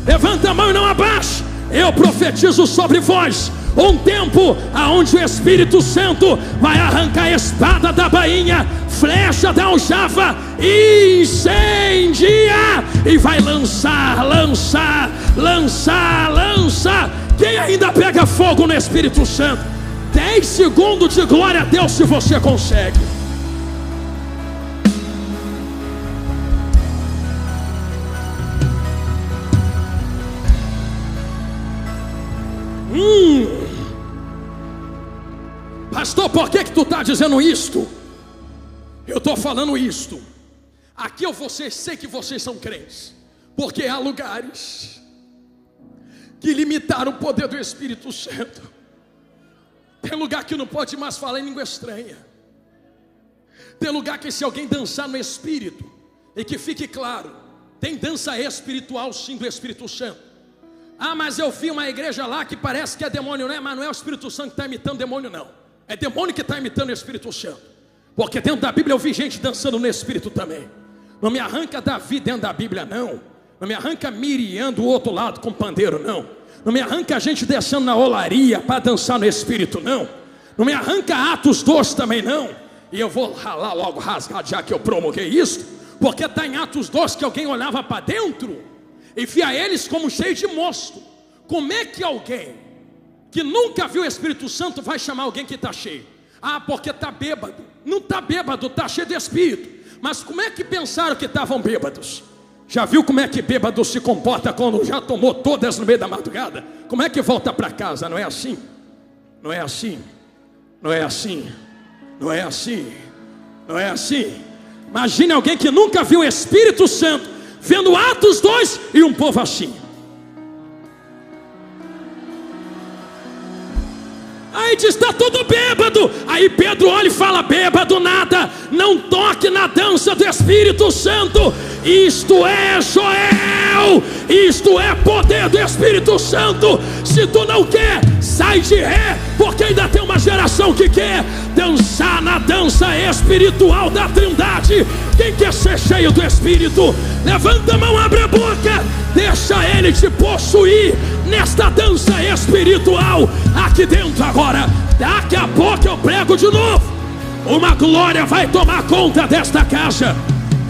Levanta a mão e não abaixe. Eu profetizo sobre vós um tempo aonde o Espírito Santo vai arrancar a espada da bainha, flecha da aljava, e incendia, e vai lançar. Quem ainda pega fogo no Espírito Santo? 10 segundos de glória a Deus, se você consegue. Pastor, por que tu está dizendo isto? Eu estou falando isto. Aqui sei que vocês são crentes, porque há lugares que limitaram o poder do Espírito Santo. Tem lugar que não pode mais falar em língua estranha. Tem lugar que se alguém dançar no Espírito, e que fique claro, tem dança espiritual sim do Espírito Santo. Ah, mas eu vi uma igreja lá que parece que é demônio, né? Mas não é o Espírito Santo que está imitando demônio, não. É demônio que está imitando o Espírito Santo. Porque dentro da Bíblia eu vi gente dançando no Espírito também. Não me arranca Davi dentro da Bíblia, não. Não me arranca Miriam do outro lado com pandeiro, não. Não me arranca a gente descendo na olaria para dançar no Espírito, não. Não me arranca Atos 2 também, não. E eu vou ralar logo, rasgar, já que eu promulguei isso. Porque está em Atos 2 que alguém olhava para dentro e via eles como cheios de mosto. Como é que alguém que nunca viu o Espírito Santo vai chamar alguém que está cheio? Ah, porque está bêbado. Não está bêbado, está cheio de Espírito. Mas como é que pensaram que estavam bêbados? Já viu como é que bêbado se comporta quando já tomou todas no meio da madrugada? Como é que volta para casa? Não é assim? Não é assim? Não é assim? Não é assim? Não é assim? Imagine alguém que nunca viu o Espírito Santo vendo Atos 2 e um povo assim. Aí diz, está tudo bêbado. Aí Pedro olha e fala, bêbado nada, não toque na dança do Espírito Santo. Isto é Joel, isto é poder do Espírito Santo. Se tu não quer, sai de ré, porque ainda tem uma geração que quer dançar na dança espiritual da Trindade. Quem quer ser cheio do Espírito, levanta a mão, abre a boca, deixa Ele te possuir nesta dança espiritual aqui dentro agora. Daqui a pouco eu prego de novo. Uma glória vai tomar conta desta casa.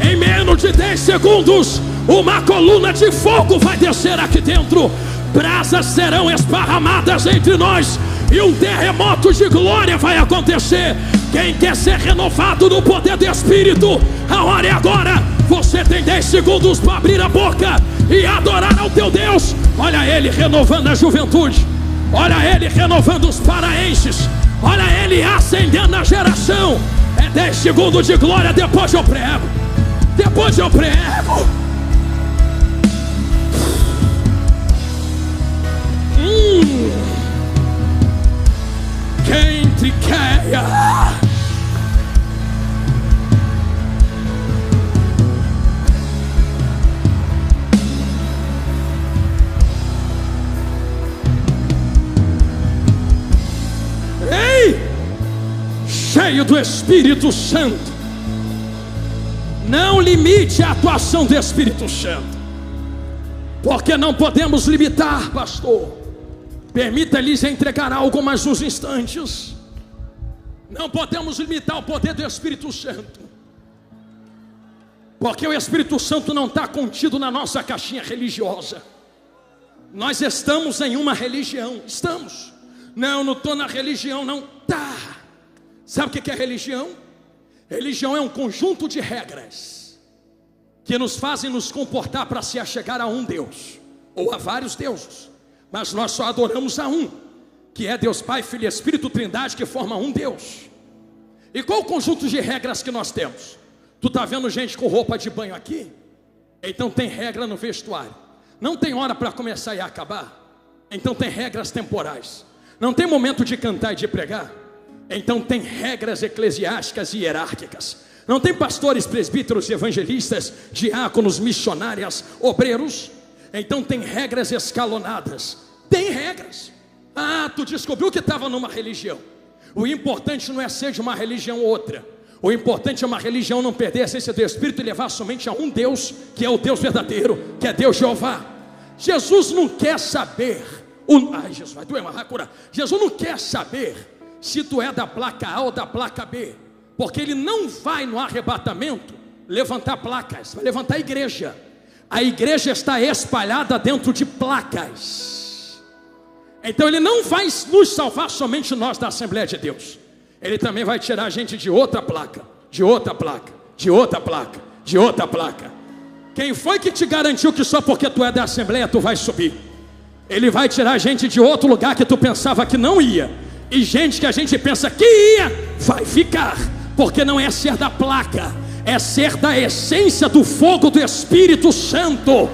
Em menos de 10 segundos, uma coluna de fogo vai descer aqui dentro. Brasas serão esparramadas entre nós e um terremoto de glória vai acontecer. Quem quer ser renovado no poder do Espírito, a hora é agora. Você tem 10 segundos para abrir a boca e adorar ao teu Deus. Olha Ele renovando a juventude. Olha Ele renovando os paraenses. Olha Ele acendendo a geração. É 10 segundos de glória, depois eu prego. Depois eu prego. Quem triqueia. Ei, cheio do Espírito Santo. Não limite a atuação do Espírito Santo, porque não podemos limitar, pastor. Permita-lhes entregar algo mais uns instantes. Não podemos limitar o poder do Espírito Santo, porque o Espírito Santo não está contido na nossa caixinha religiosa. Nós estamos em uma religião. Estamos. Não estou na religião, não. Tá. Sabe o que é religião? Religião é um conjunto de regras que nos fazem nos comportar para se achegar a um Deus, ou a vários deuses. Mas nós só adoramos a um, que é Deus Pai, Filho e Espírito, Trindade, que forma um Deus. E qual o conjunto de regras que nós temos? Tu está vendo gente com roupa de banho aqui? Então tem regra no vestuário. Não tem hora para começar e acabar? Então tem regras temporais. Não tem momento de cantar e de pregar? Então tem regras eclesiásticas e hierárquicas. Não tem pastores, presbíteros, evangelistas, diáconos, missionárias, obreiros? Então tem regras escalonadas. Tem regras. Tu descobriu que estava numa religião. O importante não é ser de uma religião ou outra. O importante é uma religião não perder a essência do Espírito e levar somente a um Deus, que é o Deus verdadeiro, que é Deus Jeová. Jesus não quer saber. Jesus vai doer, mas vai curar. Jesus não quer saber se tu é da placa A ou da placa B, porque Ele não vai no arrebatamento levantar placas, vai levantar a igreja. A igreja está espalhada dentro de placas. Então Ele não vai nos salvar somente nós da Assembleia de Deus. Ele também vai tirar a gente de outra placa, de outra placa, de outra placa, de outra placa. Quem foi que te garantiu que só porque tu é da Assembleia tu vai subir? Ele vai tirar a gente de outro lugar que tu pensava que não ia. E gente que a gente pensa que ia, vai ficar. Porque não é ser da placa, é ser da essência do fogo do Espírito Santo.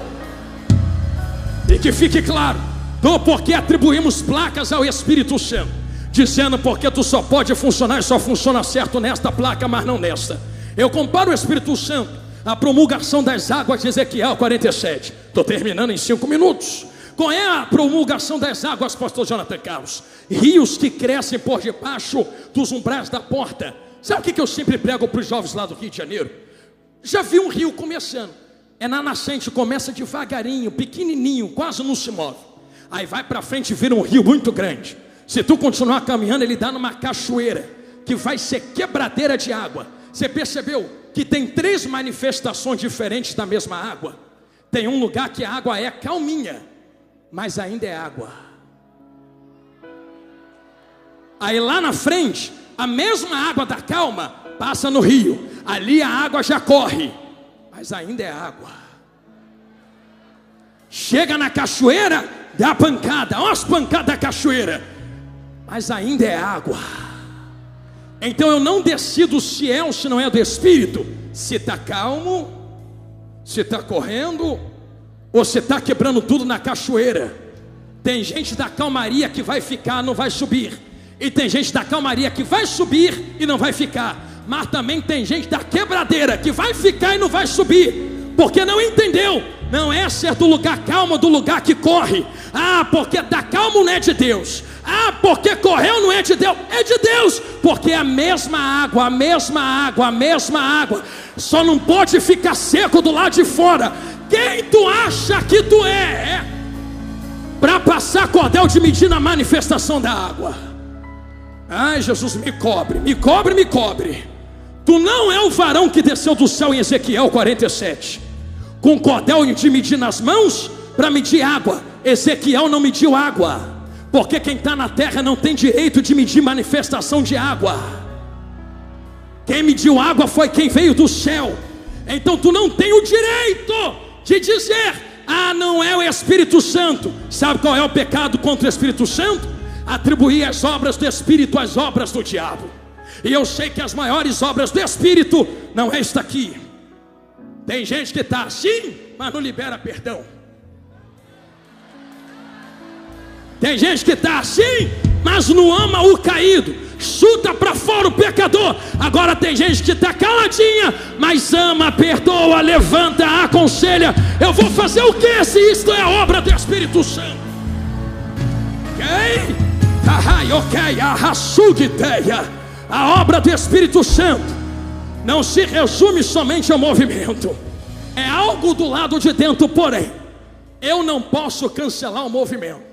E que fique claro, do porquê atribuímos placas ao Espírito Santo, dizendo porque tu só pode funcionar e só funciona certo nesta placa, mas não nesta. Eu comparo o Espírito Santo à promulgação das águas de Ezequiel 47. Estou terminando em 5 minutos. Qual é a promulgação das águas, pastor Jonathan Carlos? Rios que crescem por debaixo dos umbrais da porta. Sabe o que eu sempre prego para os jovens lá do Rio de Janeiro? Já vi um rio começando, é na nascente, começa devagarinho, pequenininho, quase não se move. Aí vai para frente e vira um rio muito grande. Se tu continuar caminhando, ele dá numa cachoeira, que vai ser quebradeira de água. Você percebeu que tem 3 manifestações diferentes da mesma água? Tem um lugar que a água é calminha, mas ainda é água. Aí lá na frente, a mesma água da calma passa no rio. Ali a água já corre, mas ainda é água. Chega na cachoeira, dá pancada, olha as pancadas da cachoeira, mas ainda é água. Então eu não decido se é ou se não é do Espírito, se está calmo, se está correndo, ou se está quebrando tudo na cachoeira. Tem gente da calmaria que vai ficar, não vai subir. E tem gente da calmaria que vai subir e não vai ficar. Mas também tem gente da quebradeira que vai ficar e não vai subir, porque não entendeu. Não é ser do lugar calmo, do lugar que corre. Porque tá calmo não é de Deus. Porque correu não é de Deus. É de Deus, porque é a mesma água, a mesma água, a mesma água. Só não pode ficar seco do lado de fora. Quem tu acha que tu é para passar cordel de medir na manifestação da água? Jesus, me cobre, me cobre, me cobre. Tu não é o varão que desceu do céu em Ezequiel 47 com cordel de medir nas mãos para medir água. Ezequiel não mediu água, porque quem está na terra não tem direito de medir manifestação de água. Quem mediu água foi quem veio do céu. Então tu não tem o direito de dizer: a Ah, não é o Espírito Santo. Sabe qual é o pecado contra o Espírito Santo? Atribuir as obras do Espírito às obras do diabo. E eu sei que as maiores obras do Espírito não é esta aqui. Tem gente que está assim, mas não libera perdão. Tem gente que está assim, mas não ama o caído, chuta para fora o pecador. Agora tem gente que está caladinha, mas ama, perdoa, levanta, aconselha. Eu vou fazer o que se isto é a obra do Espírito Santo? A obra do Espírito Santo não se resume somente ao movimento. É algo do lado de dentro, porém eu não posso cancelar o movimento.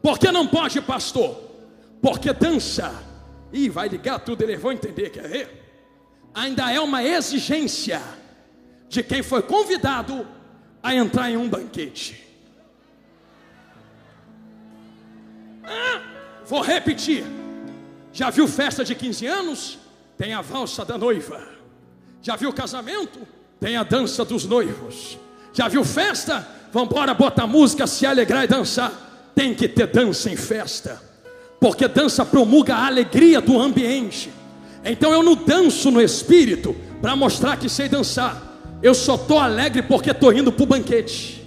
Por que não pode, pastor? Porque dança, e vai ligar tudo, eles vão entender, quer ver? Ainda é uma exigência de quem foi convidado a entrar em um banquete. Vou repetir. Já viu festa de 15 anos? Tem a valsa da noiva. Já viu casamento? Tem a dança dos noivos. Já viu festa? Vamos embora botar música, se alegrar e dançar. Tem que ter dança em festa, porque dança promulga a alegria do ambiente. Então eu não danço no espírito para mostrar que sei dançar. Eu só estou alegre porque estou indo para o banquete.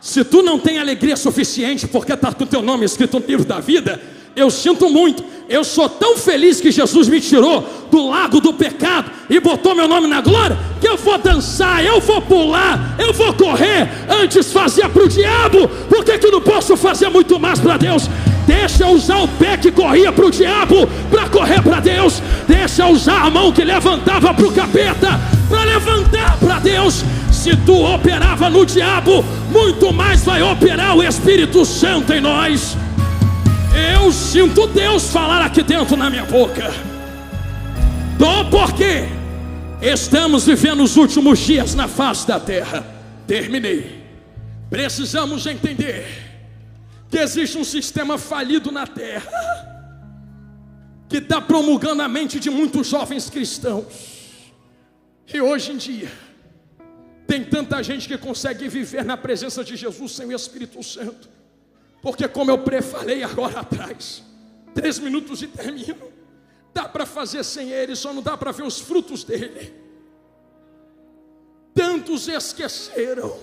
Se tu não tem alegria suficiente porque está com o teu nome escrito no livro da vida, eu sinto muito. Eu sou tão feliz que Jesus me tirou do lago do pecado e botou meu nome na glória, que eu vou dançar, eu vou pular, eu vou correr. Antes fazia para o diabo, por que não posso fazer muito mais para Deus? Deixa eu usar o pé que corria para o diabo para correr para Deus. Deixa eu usar a mão que levantava para o capeta para levantar para Deus. Se tu operava no diabo, muito mais vai operar o Espírito Santo em nós. Eu sinto Deus falar aqui dentro na minha boca. Porque estamos vivendo os últimos dias na face da terra. Terminei. Precisamos entender que existe um sistema falido na terra que está promulgando a mente de muitos jovens cristãos. E hoje em dia tem tanta gente que consegue viver na presença de Jesus sem o Espírito Santo. Porque como eu prefalei agora atrás, 3 minutos e termino. Dá para fazer sem ele, só não dá para ver os frutos dele. Tantos esqueceram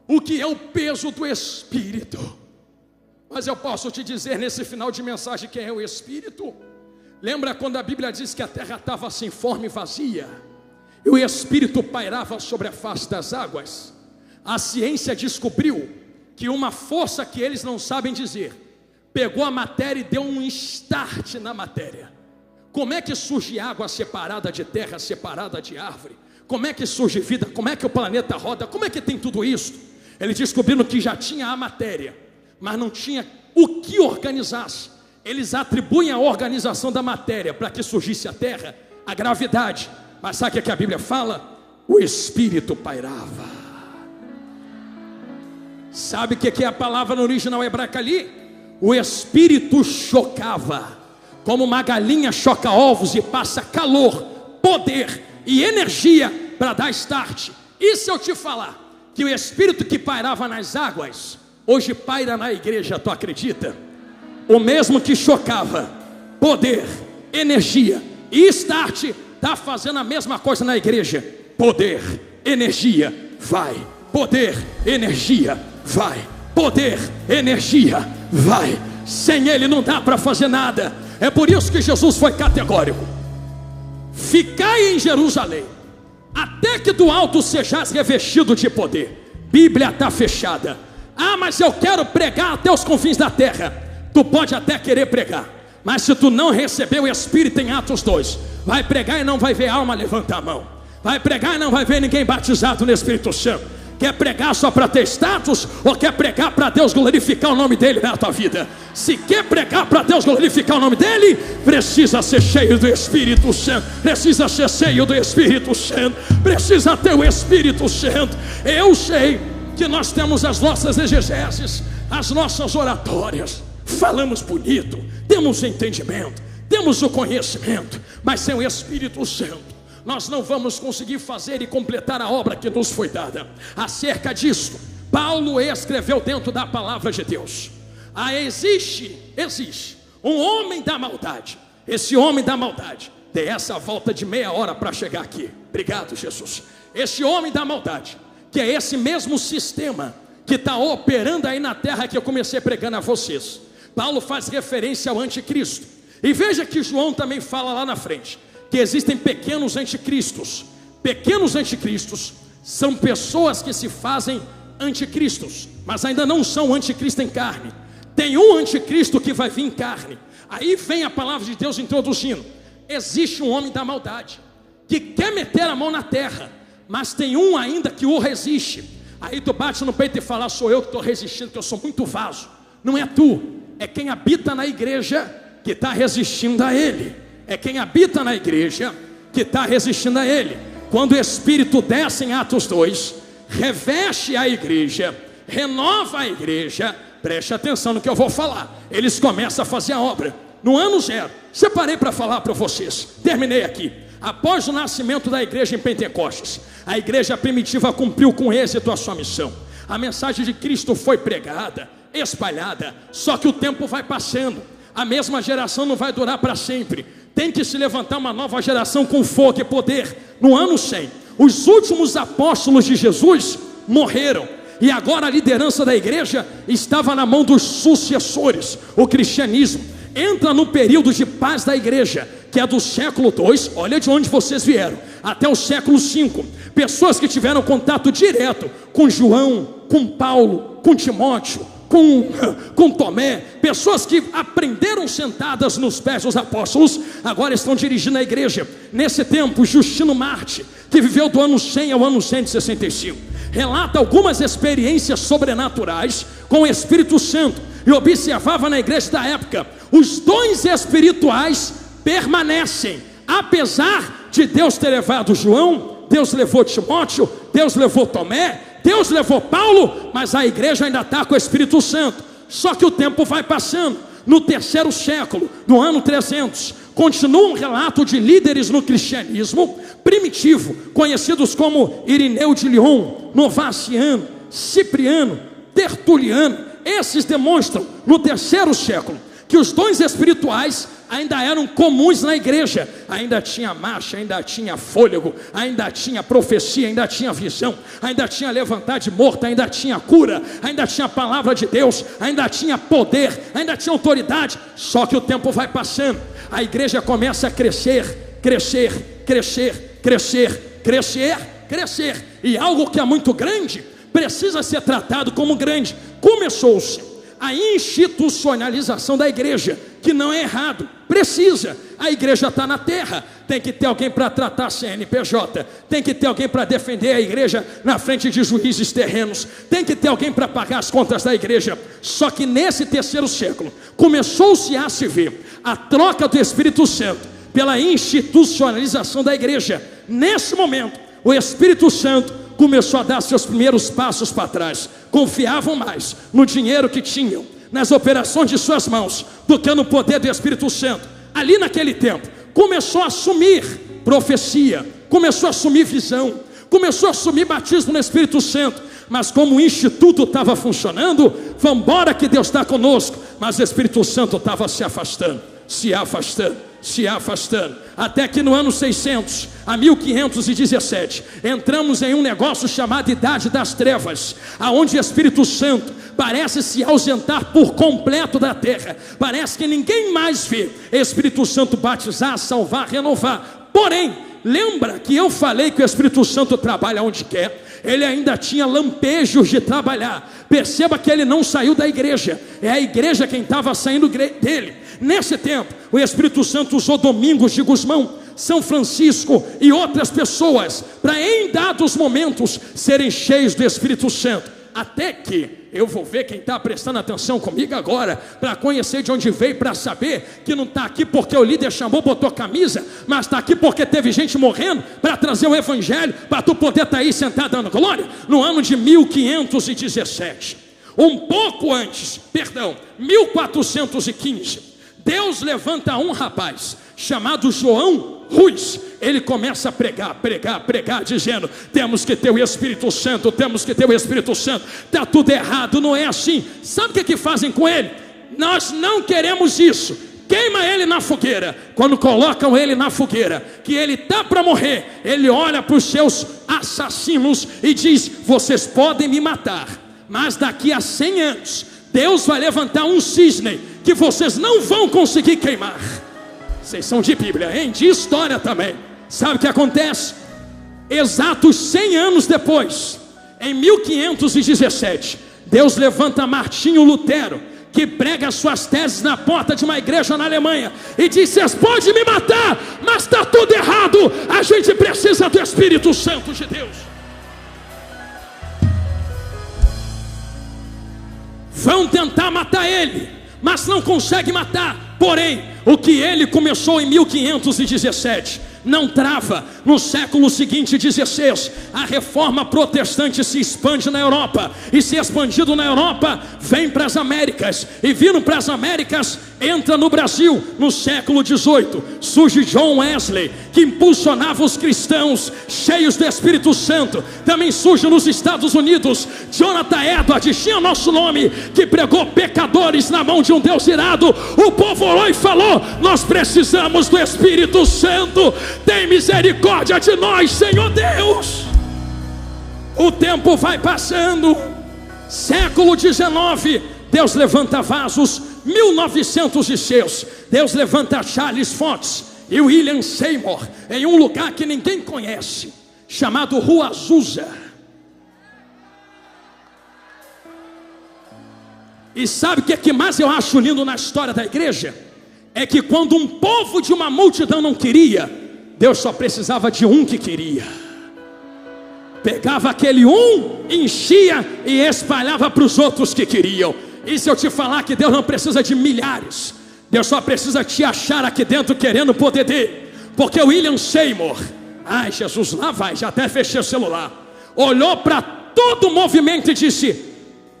o que é o peso do Espírito. Mas eu posso te dizer nesse final de mensagem quem é o Espírito. Lembra quando a Bíblia diz que a terra estava sem forma e vazia, e o Espírito pairava sobre a face das águas? A ciência descobriu que uma força que eles não sabem dizer pegou a matéria e deu um start na matéria. Como é que surge água separada de terra, separada de árvore? Como é que surge vida? Como é que o planeta roda? Como é que tem tudo isso? Eles descobriram que já tinha a matéria, mas não tinha o que organizasse. Eles atribuem a organização da matéria para que surgisse a terra, a gravidade. Mas sabe o que a Bíblia fala? O Espírito pairava. Sabe o que é a palavra no original hebraico ali? O Espírito chocava, como uma galinha choca ovos e passa calor, poder e energia para dar start. E se eu te falar que o Espírito que pairava nas águas, hoje paira na igreja, tu acredita? O mesmo que chocava, poder, energia e start, está fazendo a mesma coisa na igreja. Poder, energia, vai. Poder, energia, vai. Poder, energia, vai. Sem ele não dá para fazer nada. É por isso que Jesus foi categórico: ficai em Jerusalém, até que do alto sejais revestido de poder. Bíblia está fechada. Ah, mas eu quero pregar até os confins da terra. Tu pode até querer pregar, mas se tu não receber o Espírito em Atos 2, vai pregar e não vai ver alma levantar a mão. Vai pregar e não vai ver ninguém batizado no Espírito Santo. Quer pregar só para ter status, ou quer pregar para Deus glorificar o nome dele na tua vida? Se quer pregar para Deus glorificar o nome dele, precisa ser cheio do Espírito Santo. Precisa ser cheio do Espírito Santo. Precisa ter o Espírito Santo. Eu sei que nós temos as nossas exegeses, as nossas oratórias, falamos bonito, temos entendimento, temos o conhecimento, mas sem o Espírito Santo nós não vamos conseguir fazer e completar a obra que nos foi dada. Acerca disso, Paulo escreveu dentro da palavra de Deus: existe um homem da maldade. Esse homem da maldade, dei essa volta de meia hora para chegar aqui, obrigado Jesus. Esse homem da maldade, que é esse mesmo sistema que está operando aí na terra, que eu comecei pregando a vocês. Paulo faz referência ao anticristo, e veja que João também fala lá na frente, que existem pequenos anticristos. Pequenos anticristos são pessoas que se fazem anticristos, mas ainda não são anticristo em carne. Tem um anticristo que vai vir em carne. Aí vem a palavra de Deus introduzindo: existe um homem da maldade, que quer meter a mão na terra, mas tem um ainda que o resiste. Aí tu bate no peito e fala: sou eu que estou resistindo, que eu sou muito vaso. Não é tu, é quem habita na igreja que está resistindo a ele. É quem habita na igreja que está resistindo a ele. Quando o Espírito desce em Atos 2, reveste a igreja, renova a igreja. Preste atenção no que eu vou falar. Eles começam a fazer a obra no ano 0. Separei para falar para vocês, terminei aqui. Após o nascimento da igreja em Pentecostes, a igreja primitiva cumpriu com êxito a sua missão. A mensagem de Cristo foi pregada, espalhada. Só que o tempo vai passando, a mesma geração não vai durar para sempre. Tem que se levantar uma nova geração com fogo e poder. No ano 100, os últimos apóstolos de Jesus morreram, e agora a liderança da igreja estava na mão dos sucessores. O cristianismo entra no período de paz da igreja, que é do século 2, olha de onde vocês vieram, até o século 5. Pessoas que tiveram contato direto com João, com Paulo, com Timóteo, com Tomé, pessoas que aprenderam sentadas nos pés dos apóstolos, agora estão dirigindo a igreja. Nesse tempo, Justino Marte, que viveu do ano 100 ao ano 165, relata algumas experiências sobrenaturais com o Espírito Santo, e observava na igreja da época: os dons espirituais permanecem, apesar de Deus ter levado João, Deus levou Timóteo, Deus levou Tomé, Deus levou Paulo, mas a igreja ainda está com o Espírito Santo. Só que o tempo vai passando. No 3º século, no ano 300, continua um relato de líderes no cristianismo primitivo, conhecidos como Irineu de Lyon, Novaciano, Cipriano, Tertuliano. Esses demonstram, no 3º século, que os dons espirituais ainda eram comuns na igreja. Ainda tinha marcha, ainda tinha fôlego, ainda tinha profecia, ainda tinha visão, ainda tinha levantar de morto, ainda tinha cura, ainda tinha a palavra de Deus, ainda tinha poder, ainda tinha autoridade. Só que o tempo vai passando, a igreja começa a crescer, e algo que é muito grande precisa ser tratado como grande. Começou-se a institucionalização da igreja, que não é errado, precisa. A igreja está na terra, tem que ter alguém para tratar CNPJ, tem que ter alguém para defender a igreja na frente de juízes terrenos, tem que ter alguém para pagar as contas da igreja. Só que nesse 3º século começou-se a se ver a troca do Espírito Santo pela institucionalização da igreja. Nesse momento, o Espírito Santo começou a dar seus primeiros passos para trás. Confiavam mais no dinheiro que tinham, nas operações de suas mãos, do que no poder do Espírito Santo. Ali naquele tempo, começou a assumir profecia, começou a assumir visão, começou a assumir batismo no Espírito Santo. Mas como o instituto estava funcionando, vamos embora que Deus está conosco. Mas o Espírito Santo estava se afastando, até que no ano 600 a 1517 entramos em um negócio chamado Idade das Trevas, aonde o Espírito Santo parece se ausentar por completo da terra. Parece que ninguém mais vê Espírito Santo batizar, salvar, renovar. Porém, lembra que eu falei que o Espírito Santo trabalha onde quer? Ele ainda tinha lampejos de trabalhar. Perceba que ele não saiu da igreja, é a igreja quem estava saindo dele. Nesse tempo, o Espírito Santo usou Domingos de Gusmão, São Francisco e outras pessoas para em dados momentos serem cheios do Espírito Santo. Até que eu vou ver quem está prestando atenção comigo agora, para conhecer de onde veio, para saber que não está aqui porque o líder chamou, botou camisa, mas está aqui porque teve gente morrendo para trazer o evangelho, para tu poder estar aí sentado dando glória. No ano de 1517, um pouco antes, 1415, Deus levanta um rapaz chamado João Ruiz, ele começa a pregar, dizendo: temos que ter o Espírito Santo, temos que ter o Espírito Santo. Está tudo errado, não é assim. Sabe o que fazem com ele? Nós não queremos isso. Queima ele na fogueira. Quando colocam ele na fogueira, que ele está para morrer, ele olha para os seus assassinos e diz: vocês podem me matar, mas daqui a 100 anos Deus vai levantar um cisne que vocês não vão conseguir queimar. Vocês são de Bíblia, hein? De história também. Sabe o que acontece? Exatos 100 anos depois, em 1517, Deus levanta Martinho Lutero, que prega suas teses na porta de uma igreja na Alemanha, e diz: vocês podem me matar, mas está tudo errado. A gente precisa do Espírito Santo de Deus. Vão tentar matar ele, mas não conseguem matar. Porém, o que ele começou em 1517 não trava. No século seguinte, 16, a reforma protestante se expande na Europa, e se expandido na Europa, vem para as Américas, e vindo para as Américas, entra no Brasil. No século 18, surge John Wesley, que impulsionava os cristãos cheios do Espírito Santo. Também surge nos Estados Unidos Jonathan Edwards, tinha nosso nome, que pregou pecadores na mão de um Deus irado. O povo orou e falou: nós precisamos do Espírito Santo. Tem misericórdia de nós, Senhor Deus. O tempo vai passando. Século 19, Deus levanta vasos. 1906, Deus levanta Charles Fox e William Seymour em um lugar que ninguém conhece, chamado Rua Azusa. E sabe o que mais eu acho lindo na história da igreja? É que quando um povo de uma multidão não queria, Deus só precisava de um que queria. Pegava aquele um, enchia e espalhava para os outros que queriam. E se eu te falar que Deus não precisa de milhares, Deus só precisa te achar aqui dentro querendo o poder dele. Porque o William Seymour, ai Jesus, lá vai, já até fechei o celular, olhou para todo o movimento e disse: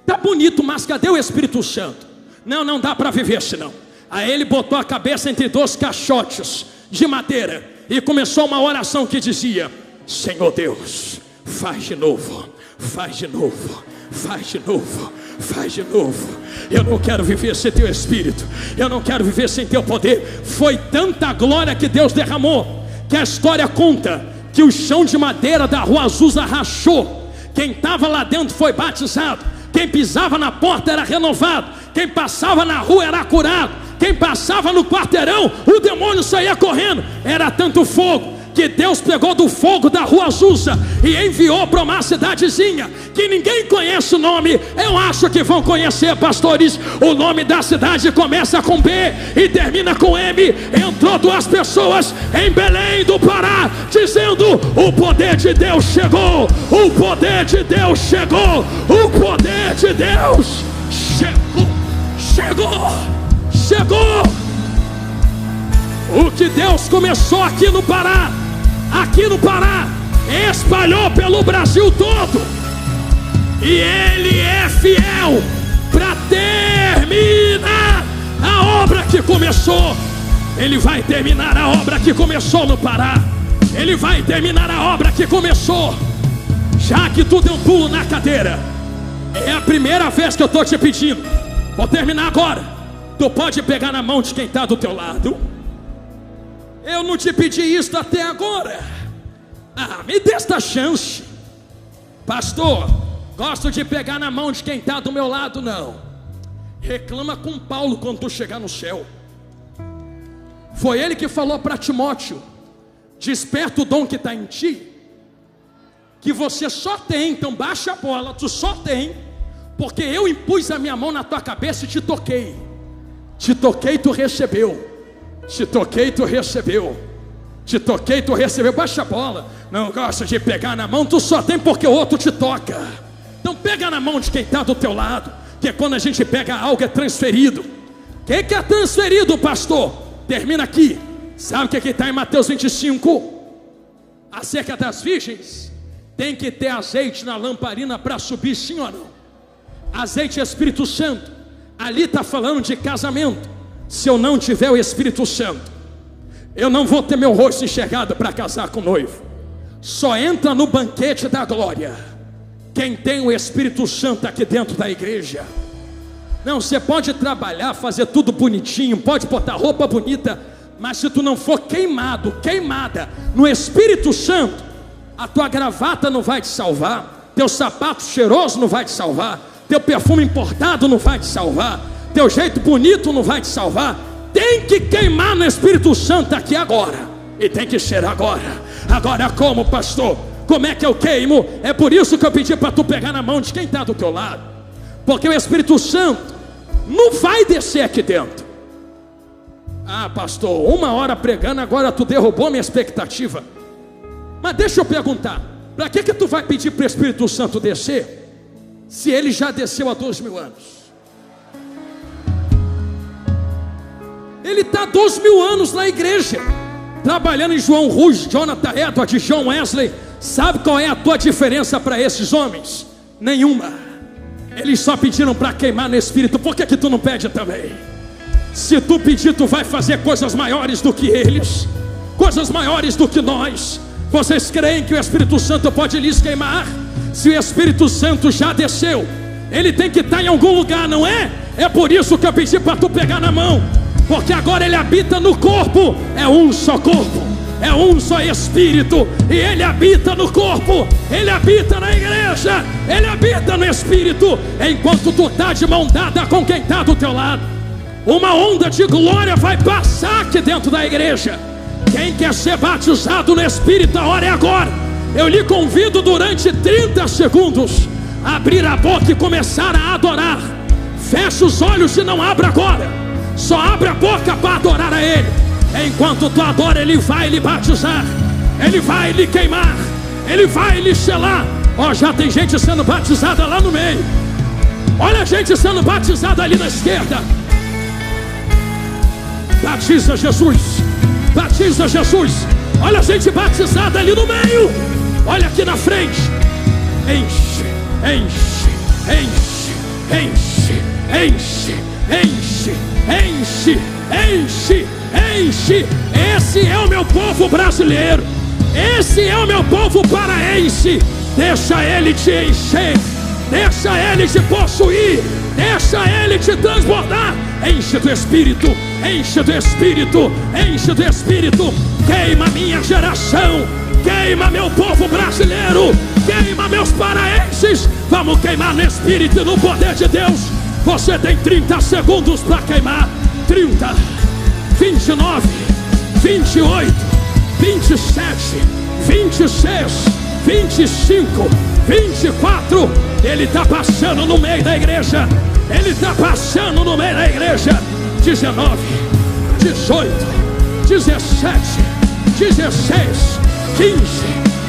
tá bonito, mas cadê o Espírito Santo? Não dá para viver assim não. Aí ele botou a cabeça entre 2 caixotes de madeira e começou uma oração que dizia: Senhor Deus, faz de novo, faz de novo, faz de novo, faz de novo. Eu não quero viver sem teu Espírito, eu não quero viver sem teu poder. Foi tanta glória que Deus derramou, que a história conta que o chão de madeira da Rua Azusa rachou. Quem estava lá dentro foi batizado, quem pisava na porta era renovado, quem passava na rua era curado, quem passava no quarteirão, o demônio saía correndo. Era tanto fogo que Deus pegou do fogo da Rua Azusa e enviou para uma cidadezinha que ninguém conhece o nome. Eu acho que vão conhecer, pastores. O nome da cidade começa com B e termina com M. Entrou 2 pessoas em Belém do Pará, dizendo: o poder de Deus chegou, o poder de Deus chegou, o poder de Deus chegou. O que Deus começou aqui no Pará, espalhou pelo Brasil todo, e Ele é fiel para terminar a obra que começou. Ele vai terminar a obra que começou no Pará, Ele vai terminar a obra que começou. Já que tu deu um pulo na cadeira, é a primeira vez que eu estou te pedindo, vou terminar agora. Tu pode pegar na mão de quem está do teu lado. Eu não te pedi isso até agora. Me dê esta chance. Pastor, gosto de pegar na mão de quem está do meu lado. Não. Reclama com Paulo quando tu chegar no céu. Foi ele que falou para Timóteo: desperta o dom que está em ti, que você só tem. Então baixa a bola, tu só tem, porque eu impus a minha mão na tua cabeça e te toquei. Te toquei, tu recebeu. Te toquei, tu recebeu. Te toquei, tu recebeu. Baixa a bola. Não gosta de pegar na mão, tu só tem porque o outro te toca. Então pega na mão de quem está do teu lado, que quando a gente pega algo é transferido. O que é transferido, pastor? Termina aqui. Sabe o que está em Mateus 25? Acerca das virgens, tem que ter azeite na lamparina para subir, sim ou não? Azeite é Espírito Santo. Ali está falando de casamento. Se eu não tiver o Espírito Santo, Eu não vou ter meu rosto enxergado para casar com o noivo. Só entra no banquete da glória quem tem o Espírito Santo aqui dentro da igreja. Não, você pode trabalhar, fazer tudo bonitinho, pode botar roupa bonita, mas se tu não for queimado, queimada no Espírito Santo, a tua gravata não vai te salvar, teu sapato cheiroso não vai te salvar, teu perfume importado não vai te salvar, teu jeito bonito não vai te salvar. Tem que queimar no Espírito Santo aqui agora, e tem que ser agora. Agora como, pastor? Como é que eu queimo? É por isso que eu pedi para tu pegar na mão de quem está do teu lado, porque o Espírito Santo não vai descer aqui dentro. Ah, pastor, 1 hora pregando, agora tu derrubou minha expectativa. Mas deixa eu perguntar, para que tu vai pedir para o Espírito Santo descer, se ele já desceu há 2000 anos? Ele está há 2000 anos na igreja, trabalhando em João Ruge, Jonathan Edwards, John Wesley. Sabe qual é a tua diferença para esses homens? Nenhuma. Eles só pediram para queimar no Espírito. Por que tu não pede também? Se tu pedir, tu vai fazer coisas maiores do que eles, coisas maiores do que nós. Vocês creem que o Espírito Santo pode lhes queimar? Se o Espírito Santo já desceu, ele tem que estar em algum lugar, não é? É por isso que eu pedi para tu pegar na mão, porque agora ele habita no corpo. É um só corpo, é um só Espírito, e ele habita no corpo, ele habita na igreja, ele habita no Espírito. Enquanto tu está de mão dada com quem está do teu lado, uma onda de glória vai passar aqui dentro da igreja. Quem quer ser batizado no Espírito, a hora é agora. Eu lhe convido durante 30 segundos a abrir a boca e começar a adorar. Fecha os olhos e não abra agora, só abre a boca para adorar a Ele. Enquanto tu adora, Ele vai lhe batizar, Ele vai lhe queimar, Ele vai lhe selar. Ó, já tem gente sendo batizada lá no meio. Olha a gente sendo batizada ali na esquerda. Batiza Jesus, batiza Jesus. Olha a gente batizada ali no meio. Olha aqui na frente. Enche, enche, enche, enche, enche, enche, enche, enche, enche. Esse é o meu povo brasileiro, esse é o meu povo paraense. Deixa ele te encher, deixa ele te possuir, deixa ele te transbordar. Enche do Espírito, enche do Espírito, enche do Espírito. Queima minha geração, queima meu povo brasileiro, queima meus paraenses. Vamos queimar no Espírito e no poder de Deus. Você tem 30 segundos para queimar. 30, 29, 28, 27, 26, 25, 24. Ele está passando no meio da igreja, ele está passando no meio da igreja. 19, 18, 17, 16, 15,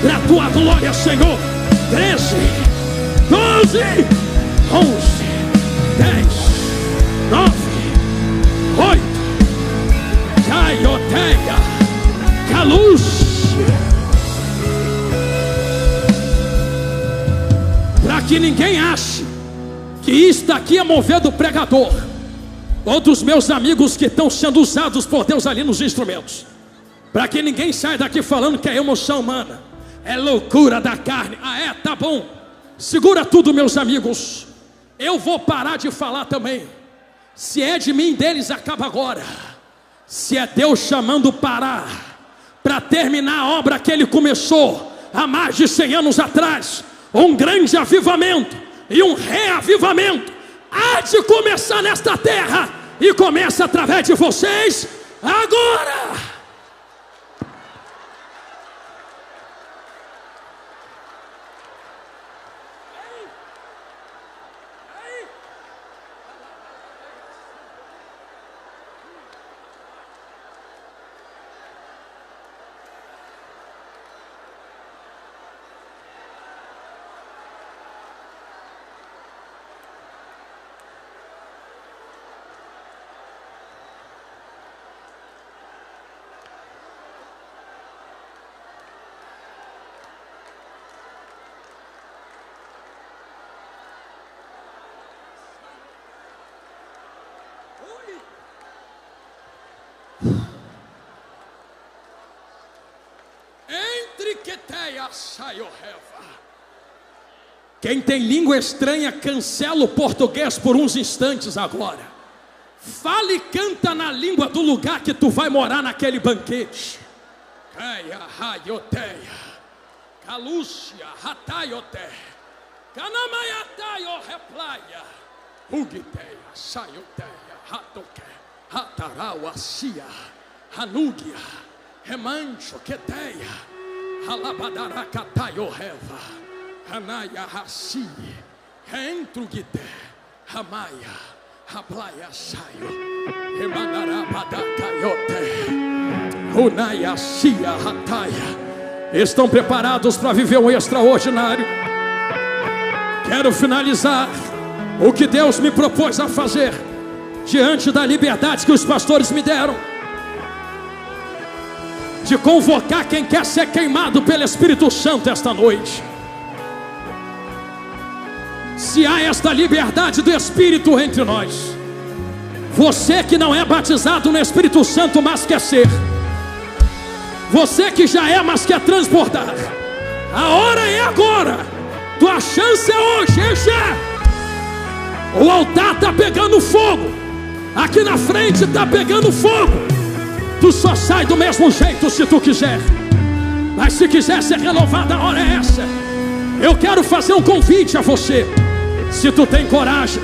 para a tua glória, Senhor. 13, 12, 11, 10, 9, 8, Caioteia, Caluz. Para que ninguém ache que isto aqui é mover do pregador ou dos meus amigos que estão sendo usados por Deus ali nos instrumentos. Para que ninguém saia daqui falando que é emoção humana, é loucura da carne. Ah, é? Tá bom. Segura tudo, meus amigos. Eu vou parar de falar também. Se é de mim, deles, acaba agora. Se é Deus chamando parar para terminar a obra que Ele começou há mais de 100 anos atrás, um grande avivamento e um reavivamento há de começar nesta terra, e começa através de vocês agora. Quem tem língua estranha, cancela o português por uns instantes agora. Fala e canta na língua do lugar que tu vai morar naquele banquete. Caia, raioteia, calúcia, rataiote, canamaiataio, replaia, ugiteia, saioteia, ratoque, ratarauacia, hanugia, remancho, queteia, alabadaracataio, reva, hanaya, raci, reentrugite, ramaia, raplaia, saio, remandarabadacaiote, Runaya, Cia, Rataia. Estão preparados para viver um extraordinário? Quero finalizar o que Deus me propôs a fazer diante da liberdade que os pastores me deram, de convocar quem quer ser queimado pelo Espírito Santo esta noite. Se há esta liberdade do Espírito entre nós, você que não é batizado no Espírito Santo, mas quer ser, você que já é, mas quer transportar, a hora é agora, tua chance é hoje, o altar está pegando fogo, aqui na frente está pegando fogo, tu só sai do mesmo jeito se tu quiser, mas se quiser ser renovado, a hora é essa. Eu quero fazer um convite a você, se tu tem coragem,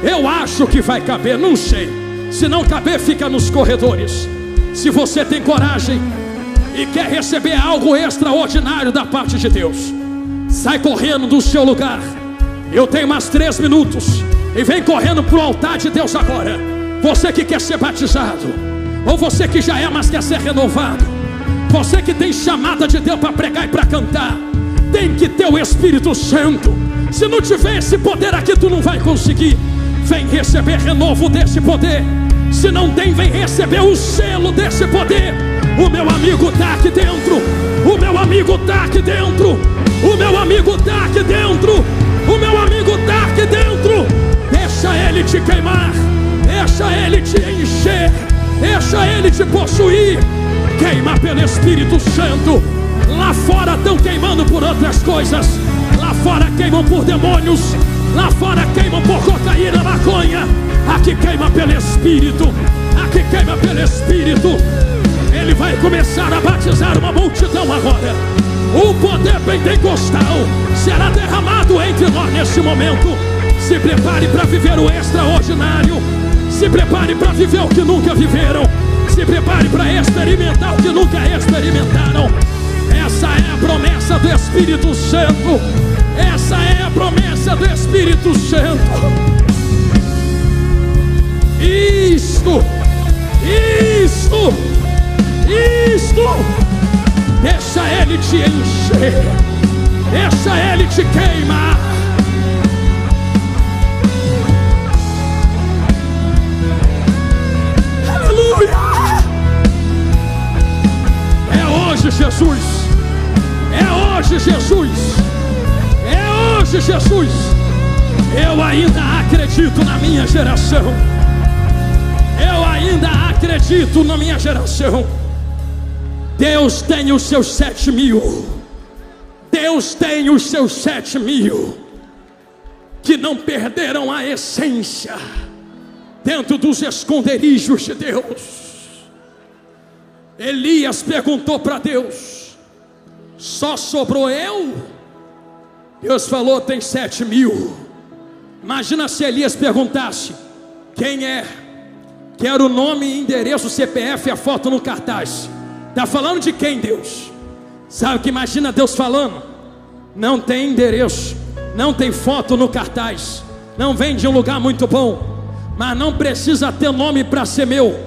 eu acho que vai caber, não sei, se não caber fica nos corredores. Se você tem coragem e quer receber algo extraordinário da parte de Deus, sai correndo do seu lugar. Eu tenho mais 3 minutos e vem correndo para o altar de Deus agora. Você que quer ser batizado, ou você que já é, mas quer ser renovado, você que tem chamada de Deus para pregar e para cantar, tem que ter o Espírito Santo. Se não tiver esse poder aqui, tu não vai conseguir. Vem receber renovo desse poder. Se não tem, vem receber o selo desse poder. O meu amigo está aqui dentro. O meu amigo está aqui dentro. O meu amigo está aqui dentro. O meu amigo está aqui dentro. Deixa ele te queimar. Deixa ele te encher. Deixa ele te possuir. Queima pelo Espírito Santo. Lá fora estão queimando por outras coisas. Lá fora queimam por demônios. Lá fora queimam por cocaína, maconha. Aqui queima pelo Espírito. Aqui queima pelo Espírito. Ele vai começar a batizar uma multidão agora. O poder pentecostal será derramado entre nós nesse momento. Se prepare para viver o extraordinário. Se prepare para viver o que nunca viveram. Se prepare para experimentar o que nunca experimentaram. Essa é a promessa do Espírito Santo. Essa é a promessa do Espírito Santo. Isto. Deixa ele te encher. Deixa ele te queimar. Aleluia. É hoje, Jesus. É hoje, Jesus. É hoje, Jesus. Eu ainda acredito na minha geração. Eu ainda acredito na minha geração. Deus tem os seus 7.000. Deus tem os seus 7.000 que não perderam a essência dentro dos esconderijos de Deus. Elias perguntou para Deus: só sobrou eu? Deus falou: tem 7.000. Imagina se Elias perguntasse: quem é? Quero o nome, endereço, CPF e a foto no cartaz. Está falando de quem, Deus? Sabe o que imagina Deus falando? Não tem endereço, não tem foto no cartaz, não vem de um lugar muito bom, mas não precisa ter nome para ser meu,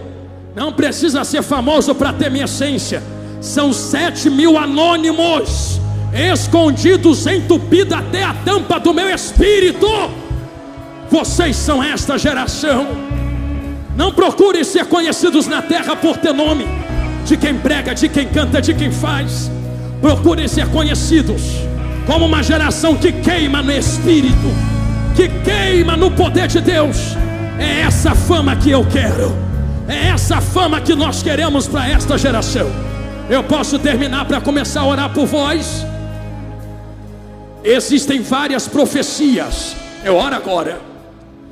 não precisa ser famoso para ter minha essência. São 7.000 anônimos, escondidos, entupidos até a tampa do meu espírito. Vocês são esta geração. Não procurem ser conhecidos na terra por ter nome, de quem prega, de quem canta, de quem faz. Procurem ser conhecidos como uma geração que queima no Espírito, que queima no poder de Deus. É essa fama que eu quero. É essa fama que nós queremos para esta geração. Eu posso terminar para começar a orar por vós? Existem várias profecias, eu oro agora,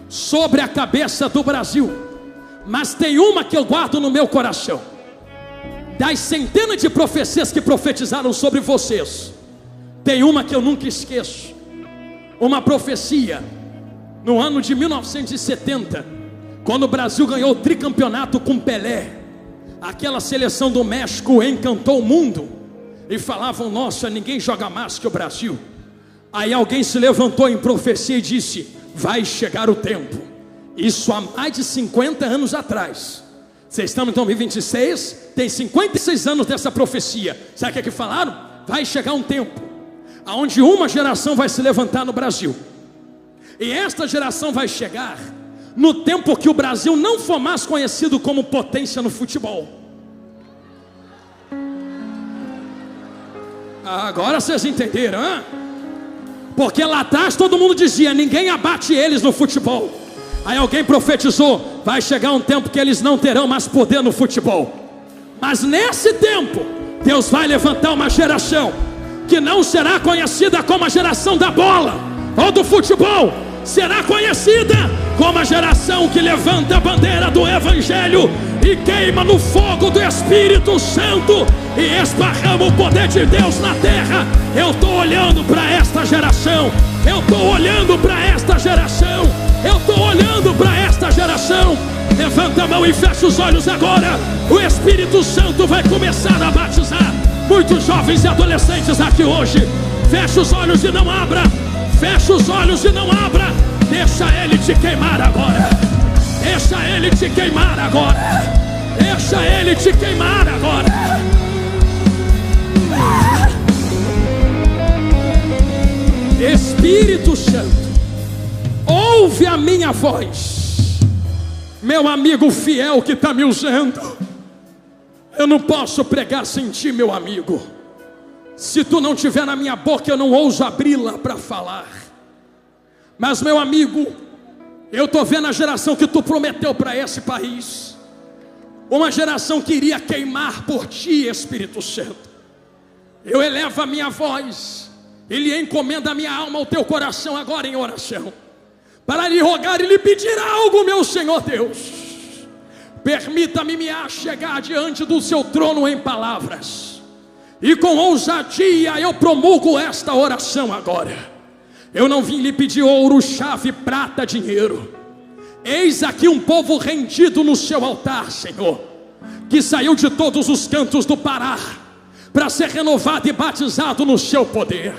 sobre a cabeça do Brasil, mas tem uma que eu guardo no meu coração. Das centenas de profecias que profetizaram sobre vocês, tem uma que eu nunca esqueço. Uma profecia no ano de 1970, quando o Brasil ganhou o tricampeonato com Pelé. Aquela seleção do México encantou o mundo, e falavam: nossa, ninguém joga mais que o Brasil. Aí alguém se levantou em profecia e disse: vai chegar o tempo. Isso há mais de 50 anos atrás. Vocês estão em 2026, tem 56 anos dessa profecia. Sabe o que falaram? Vai chegar um tempo onde uma geração vai se levantar no Brasil, e esta geração vai chegar no tempo que o Brasil não for mais conhecido como potência no futebol. Agora vocês entenderam, hein? Porque lá atrás todo mundo dizia: ninguém abate eles no futebol. Aí alguém profetizou: vai chegar um tempo que eles não terão mais poder no futebol. Mas nesse tempo, Deus vai levantar uma geração que não será conhecida como a geração da bola ou do futebol. Será conhecida como a geração que levanta a bandeira do Evangelho e queima no fogo do Espírito Santo e esparrama o poder de Deus na terra. Eu estou olhando para esta geração. Eu estou olhando para esta geração. Eu estou olhando para esta geração. Levanta a mão e fecha os olhos agora. O Espírito Santo vai começar a batizar muitos jovens e adolescentes aqui hoje. Fecha os olhos e não abra. Fecha os olhos e não abra. Deixa Ele te queimar agora. Deixa Ele te queimar agora. Deixa Ele te queimar agora. Espírito Santo, ouve a minha voz. Meu amigo fiel que está me usando, eu não posso pregar sem ti, meu amigo. Se tu não estiver na minha boca, eu não ouso abri-la para falar. Mas meu amigo, eu estou vendo a geração que tu prometeu para esse país. Uma geração que iria queimar por ti, Espírito Santo. Eu elevo a minha voz e lhe encomendo a minha alma ao teu coração agora em oração, para lhe rogar e lhe pedir algo, meu Senhor Deus. Permita-me me chegar diante do seu trono em palavras, e com ousadia eu promulgo esta oração agora. Eu não vim lhe pedir ouro, chave, prata, dinheiro. Eis aqui um povo rendido no seu altar, Senhor, que saiu de todos os cantos do Pará para ser renovado e batizado no seu poder.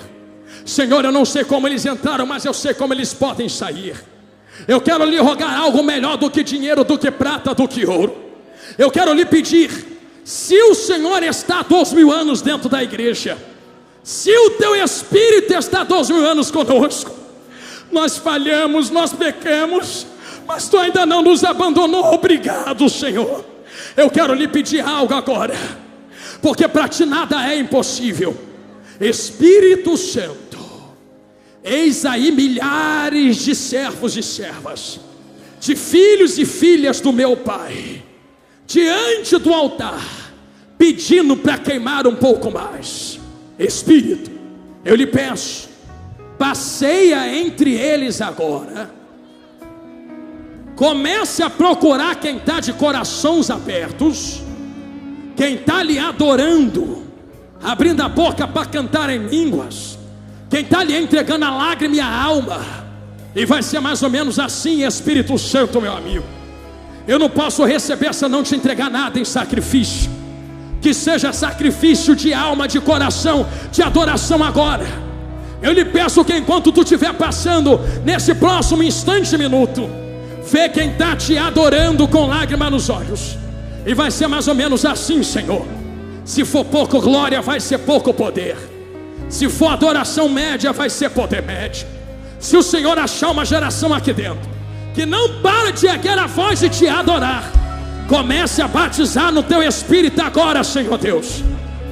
Senhor, eu não sei como eles entraram, mas eu sei como eles podem sair. Eu quero lhe rogar algo melhor do que dinheiro, do que prata, do que ouro. Eu quero lhe pedir: se o Senhor está há 2000 anos dentro da igreja, se o teu Espírito está há 2000 anos conosco, nós falhamos, nós pecamos, mas tu ainda não nos abandonou. Obrigado, Senhor. Eu quero lhe pedir algo agora, porque para ti nada é impossível. Espírito Santo, eis aí milhares de servos e servas, de filhos e filhas do meu Pai, diante do altar, pedindo para queimar um pouco mais. Espírito, eu lhe peço, passeia entre eles agora. Comece a procurar quem está de corações abertos, quem está lhe adorando, abrindo a boca para cantar em línguas, quem está lhe entregando a lágrima e a alma. E vai ser mais ou menos assim, Espírito Santo, meu amigo. Eu não posso receber se eu não te entregar nada em sacrifício. Que seja sacrifício de alma, de coração, de adoração agora. Eu lhe peço que enquanto tu estiver passando, nesse próximo instante e minuto, vê quem está te adorando com lágrima nos olhos. E vai ser mais ou menos assim, Senhor. Se for pouco glória, vai ser pouco poder. Se for adoração média, vai ser poder médio. Se o Senhor achar uma geração aqui dentro que não para de erguer a voz e te adorar, comece a batizar no teu Espírito agora, Senhor Deus.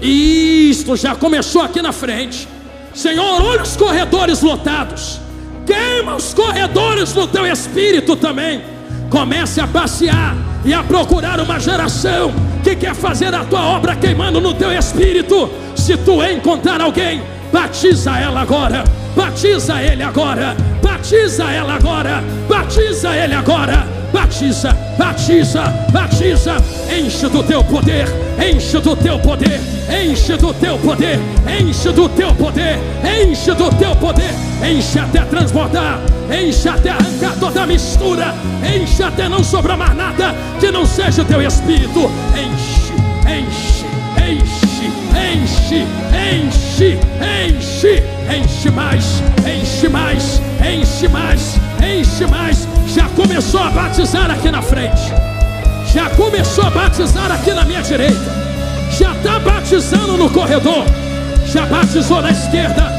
Isto já começou aqui na frente. Senhor, olha os corredores lotados. Queima os corredores no teu Espírito também. Comece a passear e a procurar uma geração que quer fazer a tua obra queimando no teu espírito. Se tu encontrar alguém, batiza ela agora, batiza ele agora, batiza ela agora, batiza ele agora, batiza, batiza, batiza. Enche do teu poder, enche do teu poder, enche do teu poder, enche do teu poder, enche do teu poder, enche até transbordar, enche até arrancar toda a mistura, enche até não sobrar mais nada que não seja o teu espírito. Enche, enche, enche, enche, enche, enche, enche mais, enche mais, enche mais, enche mais. Já começou a batizar aqui na frente, já começou a batizar aqui na minha direita, já está batizando no corredor, já batizou na esquerda,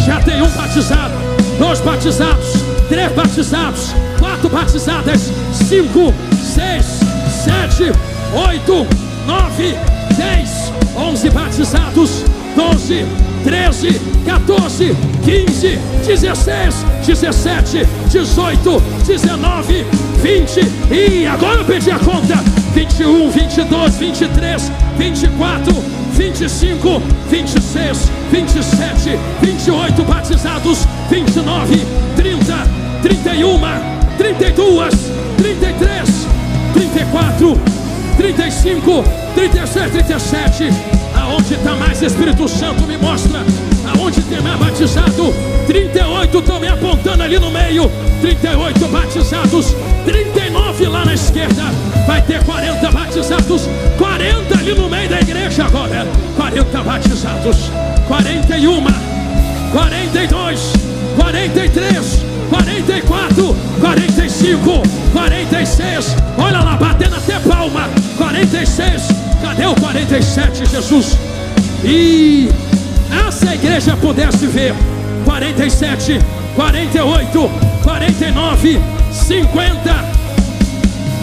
já tem um batizado, 2 batizados, 3 batizados, 4 batizadas, 5, 6, 7, 8, 9, 10, 11 batizados, 12, 13, 14, 15, 16, 17, 18, 19, 20. E agora eu perdi a conta. 21, 22, 23, 24, 25, 26, 27, 28 batizados, 29, 30, 31, 32, 33, 34, 35, 36, 37. Aonde está mais Espírito Santo me mostra. Aonde tem mais batizado. 38 estão me apontando ali no meio. 38 batizados. 39 lá na esquerda. Vai ter 40 batizados. 40 ali no meio da igreja agora. 40 batizados. 41, 42, 43, 44, 45, 46. Olha lá, batendo até palma. 46. Cadê o 47, Jesus? E se a igreja pudesse ver 47, 48, 49, 50.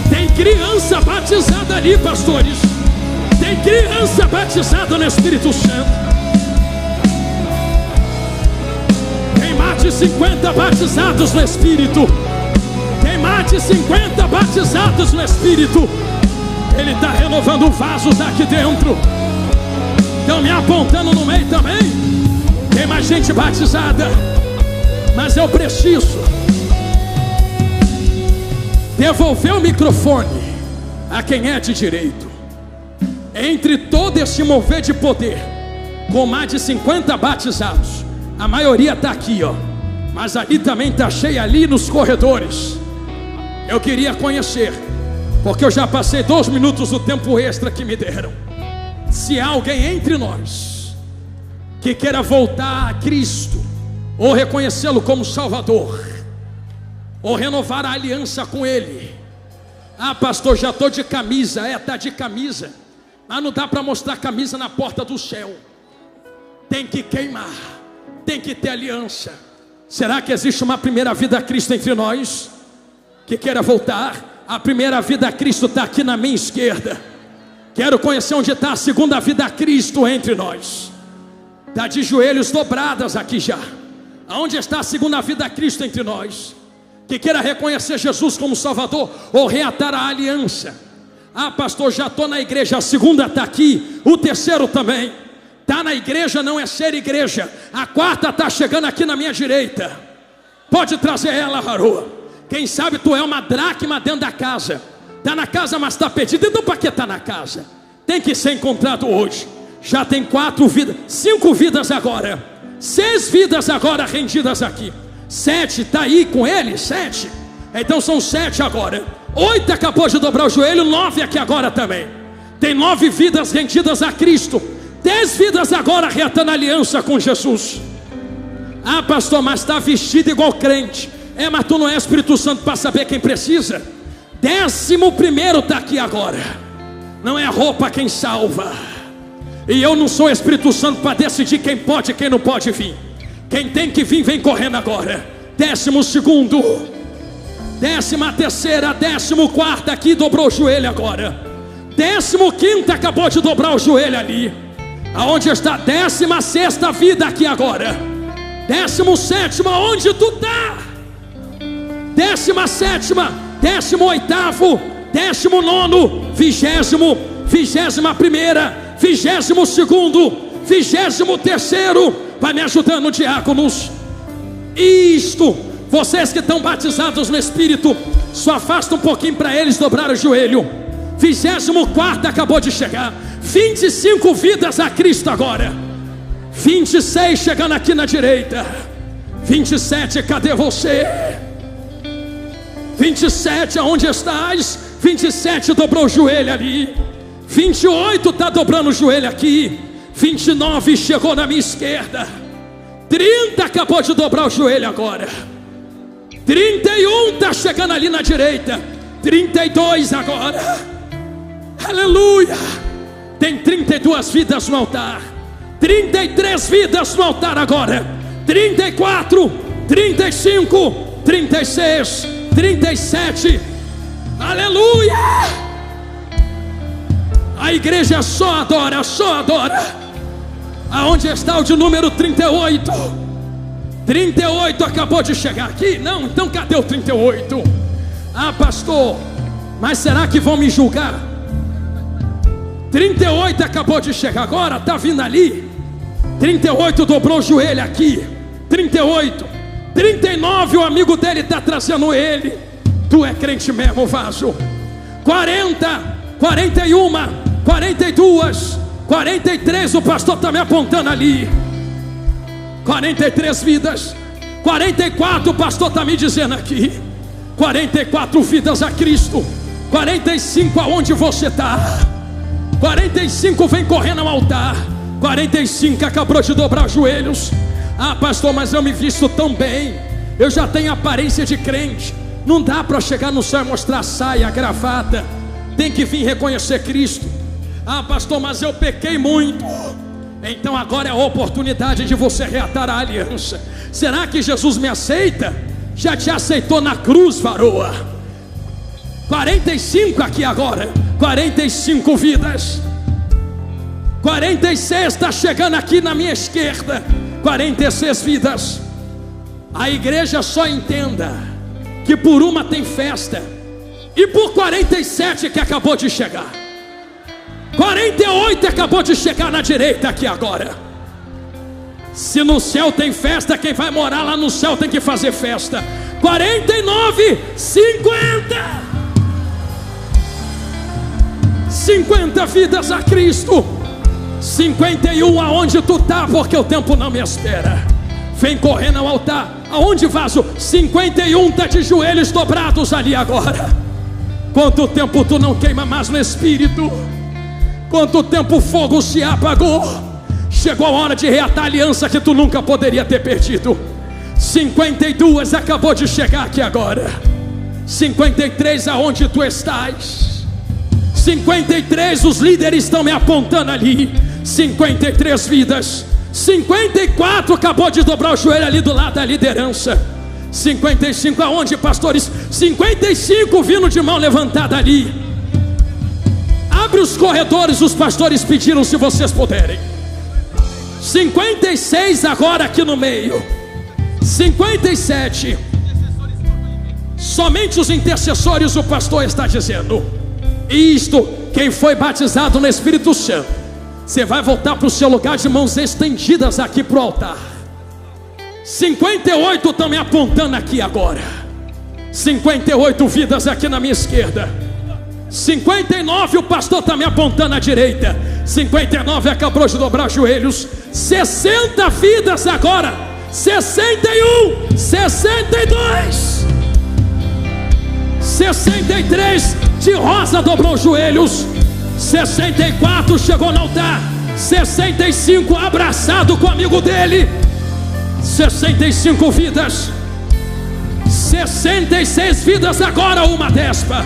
Tem criança batizada ali, pastores. Tem criança batizada no Espírito Santo. Tem mais de 50 batizados no Espírito. Tem mais de 50 batizados no Espírito. Ele está renovando vasos aqui dentro. Estão me apontando no meio também. Tem mais gente batizada. Mas eu preciso devolver o microfone a quem é de direito. Entre todo esse mover de poder, com mais de 50 batizados, a maioria está aqui, ó. Mas ali também está cheio, ali nos corredores. Eu queria conhecer, porque eu já passei 2 minutos do tempo extra que me deram. Se há alguém entre nós que queira voltar a Cristo, ou reconhecê-lo como Salvador, ou renovar a aliança com Ele. Pastor, já estou de camisa. Está de camisa, mas não dá para mostrar camisa na porta do céu. Tem que queimar, tem que ter aliança. Será que existe uma primeira vida a Cristo entre nós que queira voltar? A primeira vida a Cristo está aqui na minha esquerda. Quero conhecer onde está a segunda vida a Cristo entre nós. Está de joelhos dobradas aqui já. Aonde está a segunda vida a Cristo entre nós? Que queira reconhecer Jesus como Salvador, ou reatar a aliança. Pastor, já estou na igreja. A segunda está aqui, o terceiro também. Está na igreja, não é ser igreja. A quarta está chegando aqui na minha direita. Pode trazer ela, Haroa. Quem sabe tu é uma dracma dentro da casa. Está na casa, mas está perdido. Então para que está na casa? Tem que ser encontrado hoje. Já tem 4 vidas, 5 vidas agora, 6 vidas agora rendidas aqui. 7, está aí com ele, 7. Então são 7 agora. 8 acabou de dobrar o joelho, 9 aqui agora também. Tem 9 vidas rendidas a Cristo. 10 vidas agora reatando aliança com Jesus. Pastor, mas está vestido igual crente. Mas tu não é Espírito Santo para saber quem precisa. 11º está aqui agora. Não é roupa quem salva. E eu não sou Espírito Santo para decidir quem pode e quem não pode vir. Quem tem que vir, vem correndo agora. 12º, 13ª, 14ª aqui, dobrou o joelho agora. 15º acabou de dobrar o joelho ali. Aonde está? 16ª vida aqui agora. 17ª, onde tu está? 17ª, 18º, 19º, 20º, 21ª, 22º, 23º. Vai me ajudando, diáconos. Isto, vocês que estão batizados no Espírito, só afasta um pouquinho para eles dobrar o joelho. 24º acabou de chegar. 25 vidas a Cristo agora. 26 chegando aqui na direita. 27, cadê você? 27, aonde estás? 27 dobrou o joelho ali. 28 está dobrando o joelho aqui. 29 chegou na minha esquerda. 30 acabou de dobrar o joelho agora. 31 está chegando ali na direita. 32 agora. Aleluia. Tem 32 vidas no altar. 33 vidas no altar agora. 34, 35, 36, 37. Aleluia. A igreja só adora, só adora. Aonde está o de número 38? 38 acabou de chegar aqui? Não, então cadê o 38? Ah, pastor, mas será que vão me julgar? 38 acabou de chegar agora, está vindo ali. 38 dobrou o joelho aqui. 38, 39, o amigo dele está trazendo ele. Tu é crente mesmo, vaso. 40, 41, 42, 43, o pastor está me apontando ali. 43 vidas. 44, o pastor está me dizendo aqui. 44 vidas a Cristo. 45, aonde você está? 45, vem correndo ao altar. 45, acabou de dobrar os joelhos. Ah, pastor, mas eu me visto tão bem, eu já tenho aparência de crente. Não dá para chegar no céu e mostrar saia, gravata. Tem que vir reconhecer Cristo. Ah, pastor, mas eu pequei muito. Então agora é a oportunidade de você reatar a aliança. Será que Jesus me aceita? Já te aceitou na cruz, varoa. 45 aqui agora. 45 vidas. 46 está chegando aqui na minha esquerda. 46 vidas. A igreja só entenda que por uma tem festa, e por 47 que acabou de chegar. 48 acabou de chegar na direita aqui agora. Se no céu tem festa, quem vai morar lá no céu tem que fazer festa. 49, 50. 50 vidas a Cristo. 51, aonde tu tá, porque o tempo não me espera. Vem correndo ao altar. Aonde, vaso? 51 tá de joelhos dobrados ali agora. Quanto tempo tu não queima mais no Espírito? Quanto tempo o fogo se apagou? Chegou a hora de reatar a aliança que tu nunca poderia ter perdido. 52 acabou de chegar aqui agora. 53, aonde tu estás? 53, os líderes estão me apontando ali. 53 vidas. 54 acabou de dobrar o joelho ali do lado da liderança. 55, aonde, pastores? 55 vindo de mão levantada ali. Abre os corredores, os pastores pediram, se vocês puderem. 56 agora aqui no meio. 57. Somente os intercessores, o pastor está dizendo. Isto, quem foi batizado no Espírito Santo, você vai voltar para o seu lugar de mãos estendidas aqui para o altar. 58 estão me apontando aqui agora. 58 vidas aqui na minha esquerda. 59, o pastor está me apontando à direita. 59 acabou de dobrar os joelhos. 60 vidas agora. 61, 62, 63, de rosa dobrou os joelhos. 64 chegou no altar. 65 abraçado com o amigo dele. 65 vidas. 66 vidas agora, uma despa.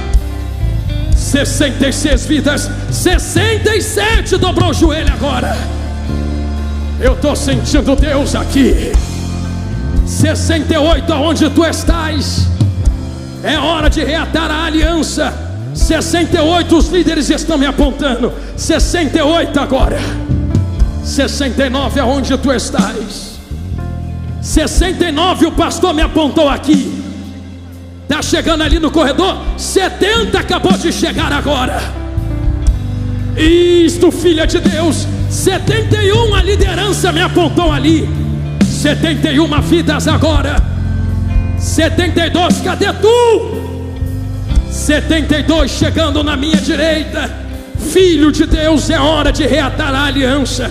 66 vidas. 67 dobrou o joelho agora. Eu estou sentindo Deus aqui. 68, aonde tu estás? É hora de reatar a aliança. 68, os líderes estão me apontando. 68 agora. 69, aonde tu estás? 69, o pastor me apontou aqui. Está chegando ali no corredor. 70 acabou de chegar agora. Isto, filha de Deus. 71, a liderança me apontou ali. 71 vidas agora. 72, cadê tu? 72 chegando na minha direita. Filho de Deus, é hora de reatar a aliança.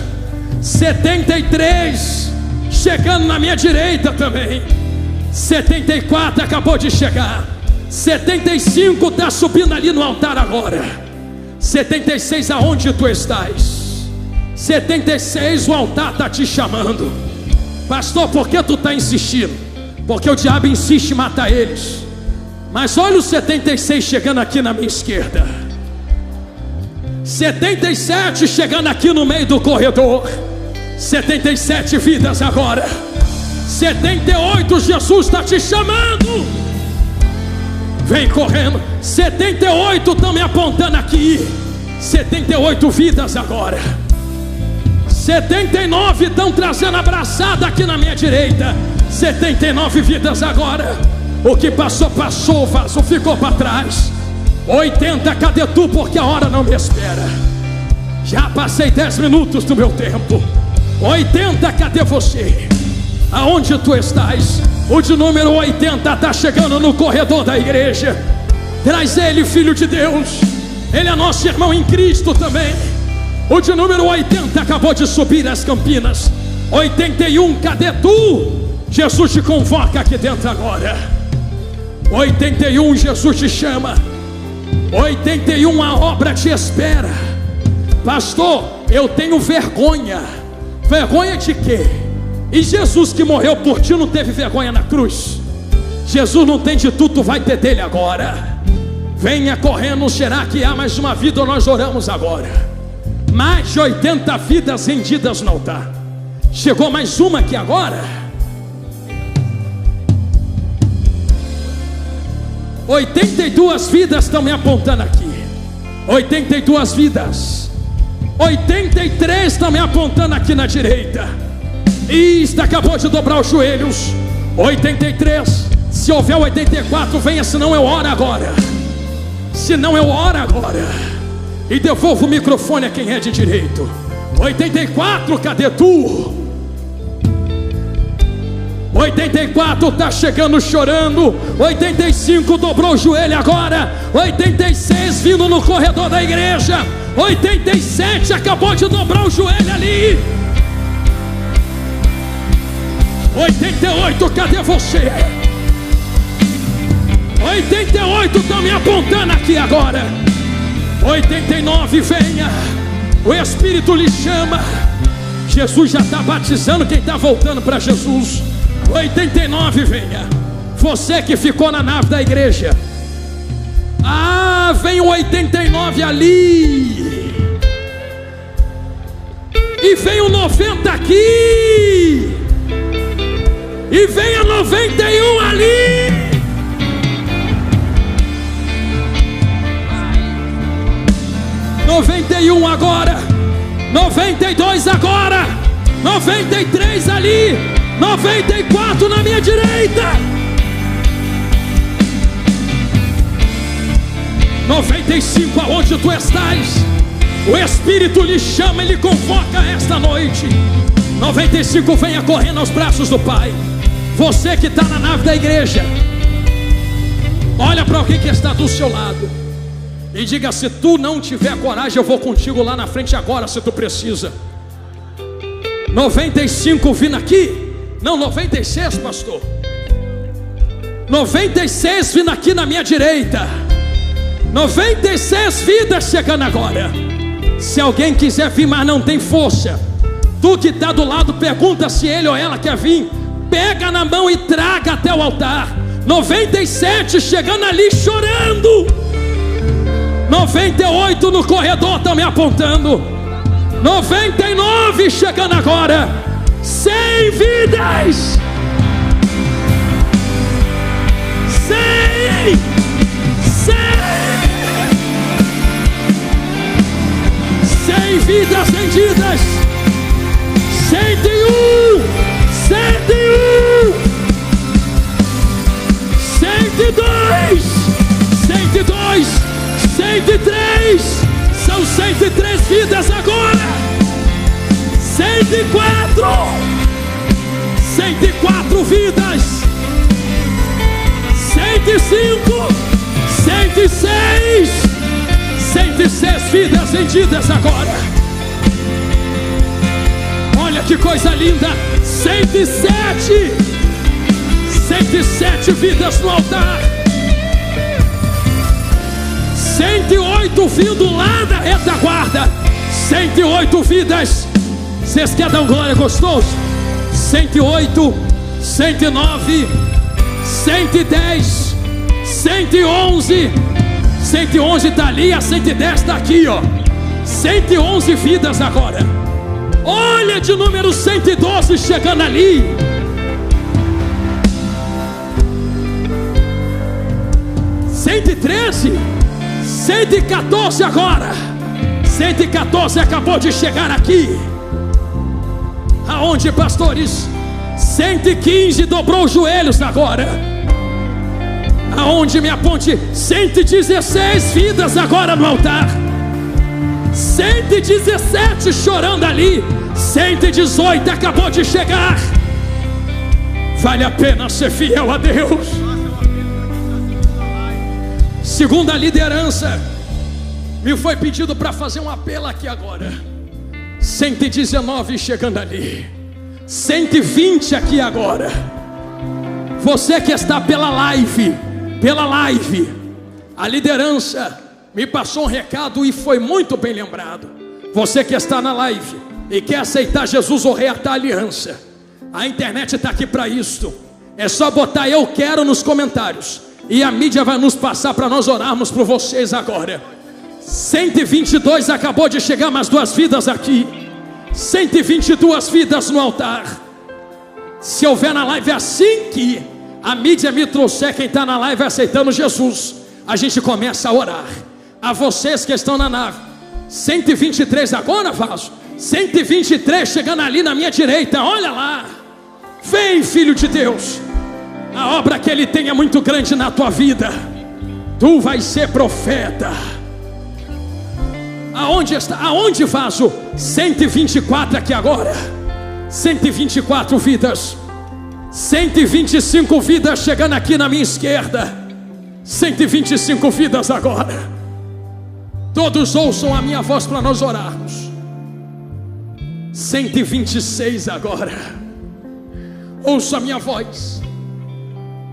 73 chegando na minha direita também. 74 acabou de chegar. 75 está subindo ali no altar agora. 76, aonde tu estás? 76, o altar está te chamando. Pastor, por que tu está insistindo? Porque o diabo insiste em matar eles. Mas olha o 76 chegando aqui na minha esquerda. 77 chegando aqui no meio do corredor. 77 vidas agora. 78, Jesus está te chamando. Vem correndo. 78 estão me apontando aqui. 78 vidas agora. 79 estão trazendo abraçada aqui na minha direita. 79 vidas agora. O que passou, passou, vazou, ficou para trás. 80, cadê tu? Porque a hora não me espera. Já passei 10 minutos do meu tempo. 80, cadê você? Aonde tu estás? O de número 80 está chegando no corredor da igreja. Traz ele, filho de Deus. Ele é nosso irmão em Cristo também. O de número 80 acabou de subir as Campinas. 81, cadê tu? Jesus te convoca aqui dentro agora. 81, Jesus te chama. 81, a obra te espera. Pastor, eu tenho vergonha. Vergonha de quê? E Jesus que morreu por ti não teve vergonha na cruz? Jesus não tem de tudo, tu vai ter dele agora. Venha correndo, será que há mais uma vida ou nós oramos agora? Mais de 80 vidas rendidas no altar. Chegou mais uma aqui agora. 82 vidas estão me apontando aqui. 82 vidas. 83 estão me apontando aqui na direita. Isto acabou de dobrar os joelhos. 83. Se houver 84, venha, senão eu oro agora. Senão eu oro agora. E devolvo o microfone a quem é de direito. 84, cadê tu? 84 está chegando chorando. 85 dobrou o joelho agora. 86 vindo no corredor da igreja. 87 acabou de dobrar o joelho ali. 88, cadê você? 88 estão me apontando aqui agora. 89, venha. O Espírito lhe chama. Jesus já está batizando quem está voltando para Jesus. 89, venha. Você que ficou na nave da igreja. Ah, vem o 89 ali. E vem o 90 aqui. E vem a 91 ali. ...91 agora... ...92 agora... ...93 ali... ...94 na minha direita... ...95 aonde tu estás... ...o Espírito lhe chama... ...ele convoca esta noite... ...95 venha correndo aos braços do Pai... ...você que está na nave da igreja... ...olha para alguém que está do seu lado... E diga, se tu não tiver coragem, eu vou contigo lá na frente agora, se tu precisa. 95 vindo aqui. Não, 96, pastor. 96 vindo aqui na minha direita. 96 vidas chegando agora. Se alguém quiser vir, mas não tem força, tu que está do lado, pergunta se ele ou ela quer vir. Pega na mão e traga até o altar. 97 chegando ali chorando. 98 no corredor estão me apontando. 99 chegando agora. 100 vidas. 100. 100 vidas rendidas. 101. 101. 102. 106. 106 vidas vendidas agora. Olha que coisa linda. 107. 107 vidas no altar. 108 vindo lá da retaguarda. 108 vidas. Vocês querem dar um glória gostoso? 108, 109, 110, 111. 111 está ali, a 110 está aqui, ó. 111 vidas agora. Olha de número 112 chegando ali. 113, 114 agora. 114 acabou de chegar aqui. Aonde, pastores? 115 dobrou os joelhos agora. Aonde, minha ponte? 116 vidas agora no altar. 117 chorando ali. 118 acabou de chegar. Vale a pena ser fiel a Deus. Segundo a liderança, me foi pedido para fazer um apelo aqui agora. 119 chegando ali. 120 aqui agora. Você que está pela live, a liderança me passou um recado e foi muito bem lembrado. Você que está na live e quer aceitar Jesus ou reatar a aliança, a internet está aqui para isso. É só botar eu quero nos comentários e a mídia vai nos passar para nós orarmos por vocês agora. 122 acabou de chegar, mais 2 vidas aqui. 122 vidas no altar. Se houver na live assim que a mídia me trouxer quem está na live aceitando Jesus, a gente começa a orar. A vocês que estão na nave, 123 agora, vaso. 123 chegando ali na minha direita, olha lá. Vem, filho de Deus. A obra que Ele tem é muito grande na tua vida. Tu vais ser profeta. Aonde está? Aonde, vaso? 124 aqui agora. 124 vidas. 125 vidas chegando aqui na minha esquerda. 125 vidas agora. Todos ouçam a minha voz para nós orarmos. 126 agora. Ouça a minha voz.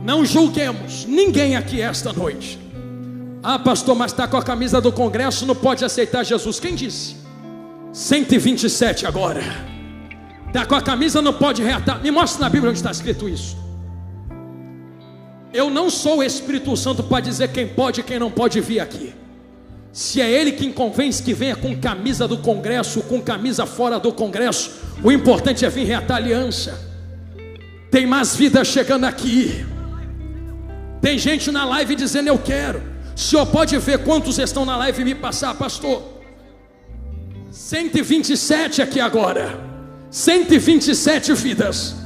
Não julguemos ninguém aqui esta noite. Ah, pastor, mas está com a camisa do Congresso, não pode aceitar Jesus. Quem disse? 127 agora. Está com a camisa, não pode reatar. Me mostra na Bíblia onde está escrito isso. Eu não sou o Espírito Santo para dizer quem pode e quem não pode vir aqui. Se é Ele quem convence que venha com camisa do Congresso, com camisa fora do Congresso, o importante é vir reatar aliança. Tem mais vidas chegando aqui. Tem gente na live dizendo eu quero. O senhor pode ver quantos estão na live e me passar, pastor? 127 aqui agora. 127 vidas.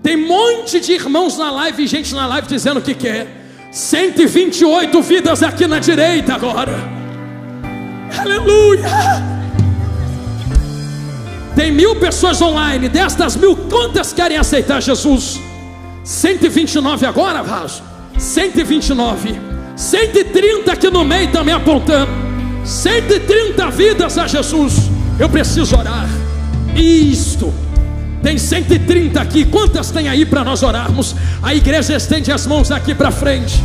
Tem um monte de irmãos na live e gente na live dizendo que quer. 128 vidas aqui na direita agora. Aleluia. Tem 1000 pessoas online. Destas 1000, quantas querem aceitar Jesus? 129 agora, vaso. 129. 130 aqui no meio também apontando. 130 vidas a Jesus. Eu preciso orar. Isto. Tem 130 aqui. Quantas tem aí para nós orarmos? A igreja estende as mãos aqui para frente.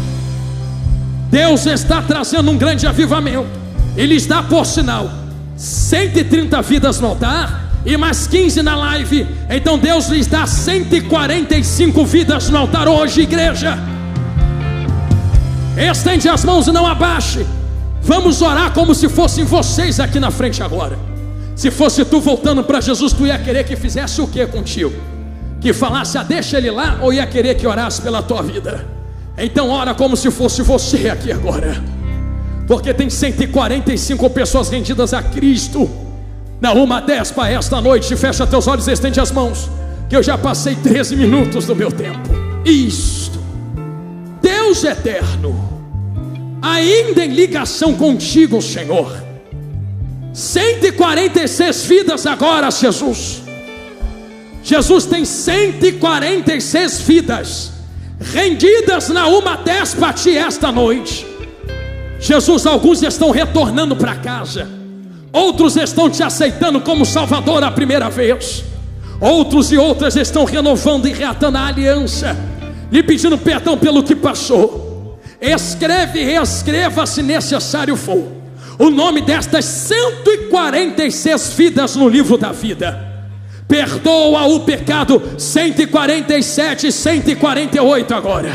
Deus está trazendo um grande avivamento. Ele está por sinal 130 vidas no altar e mais 15 na live. Então Deus lhes dá 145 vidas no altar hoje, igreja. Estende as mãos e não abaixe. Vamos orar como se fossem vocês aqui na frente agora. Se fosse tu voltando para Jesus, tu ia querer que fizesse o que contigo? Que falasse, deixa ele lá, ou ia querer que orasse pela tua vida? Então ora como se fosse você aqui agora. Porque tem 145 pessoas rendidas a Cristo. Na 1:10 para esta noite. Fecha teus olhos e estende as mãos, que eu já passei 13 minutos do meu tempo. Isto. Deus eterno, ainda em ligação contigo, Senhor. 146 vidas agora, Jesus. Jesus tem 146 vidas rendidas na uma déspota esta noite. Jesus, alguns estão retornando para casa, outros estão te aceitando como Salvador a primeira vez, outros e outras estão renovando e reatando a aliança, lhe pedindo perdão pelo que passou. Escreve e reescreva, se necessário for, o nome destas 146 vidas no livro da vida. Perdoa o pecado. 147 e 148 agora.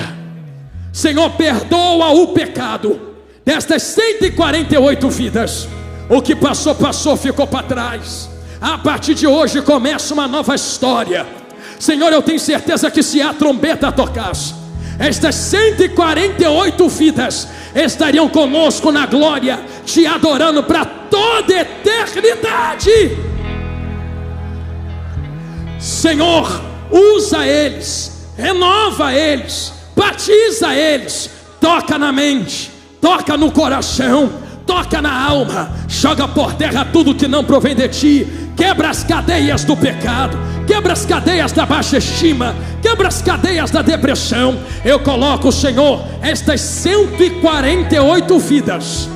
Senhor, perdoa o pecado destas 148 vidas. O que passou, passou, ficou para trás. A partir de hoje começa uma nova história. Senhor, eu tenho certeza que se a trombeta tocasse, estas 148 vidas estariam conosco na glória, te adorando para toda a eternidade. Senhor, usa eles, renova eles, batiza eles, toca na mente, toca no coração, toca na alma, joga por terra tudo que não provém de ti, quebra as cadeias do pecado, quebra as cadeias da baixa estima, quebra as cadeias da depressão. Eu coloco, Senhor, estas 148 vidas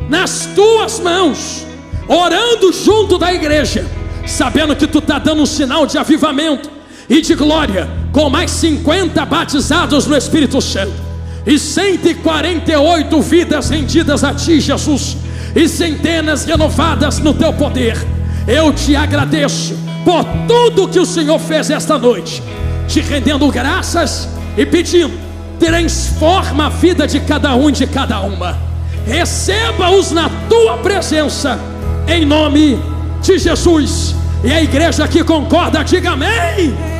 nas tuas mãos, orando junto da igreja, sabendo que tu está dando um sinal de avivamento e de glória, com mais 50 batizados no Espírito Santo, e 148 vidas rendidas a ti, Jesus, e centenas renovadas no teu poder. Eu te agradeço por tudo que o Senhor fez esta noite, te rendendo graças e pedindo, transforma a vida de cada um e de cada uma, receba-os na tua presença, em nome de Jesus. E a igreja que concorda, diga amém.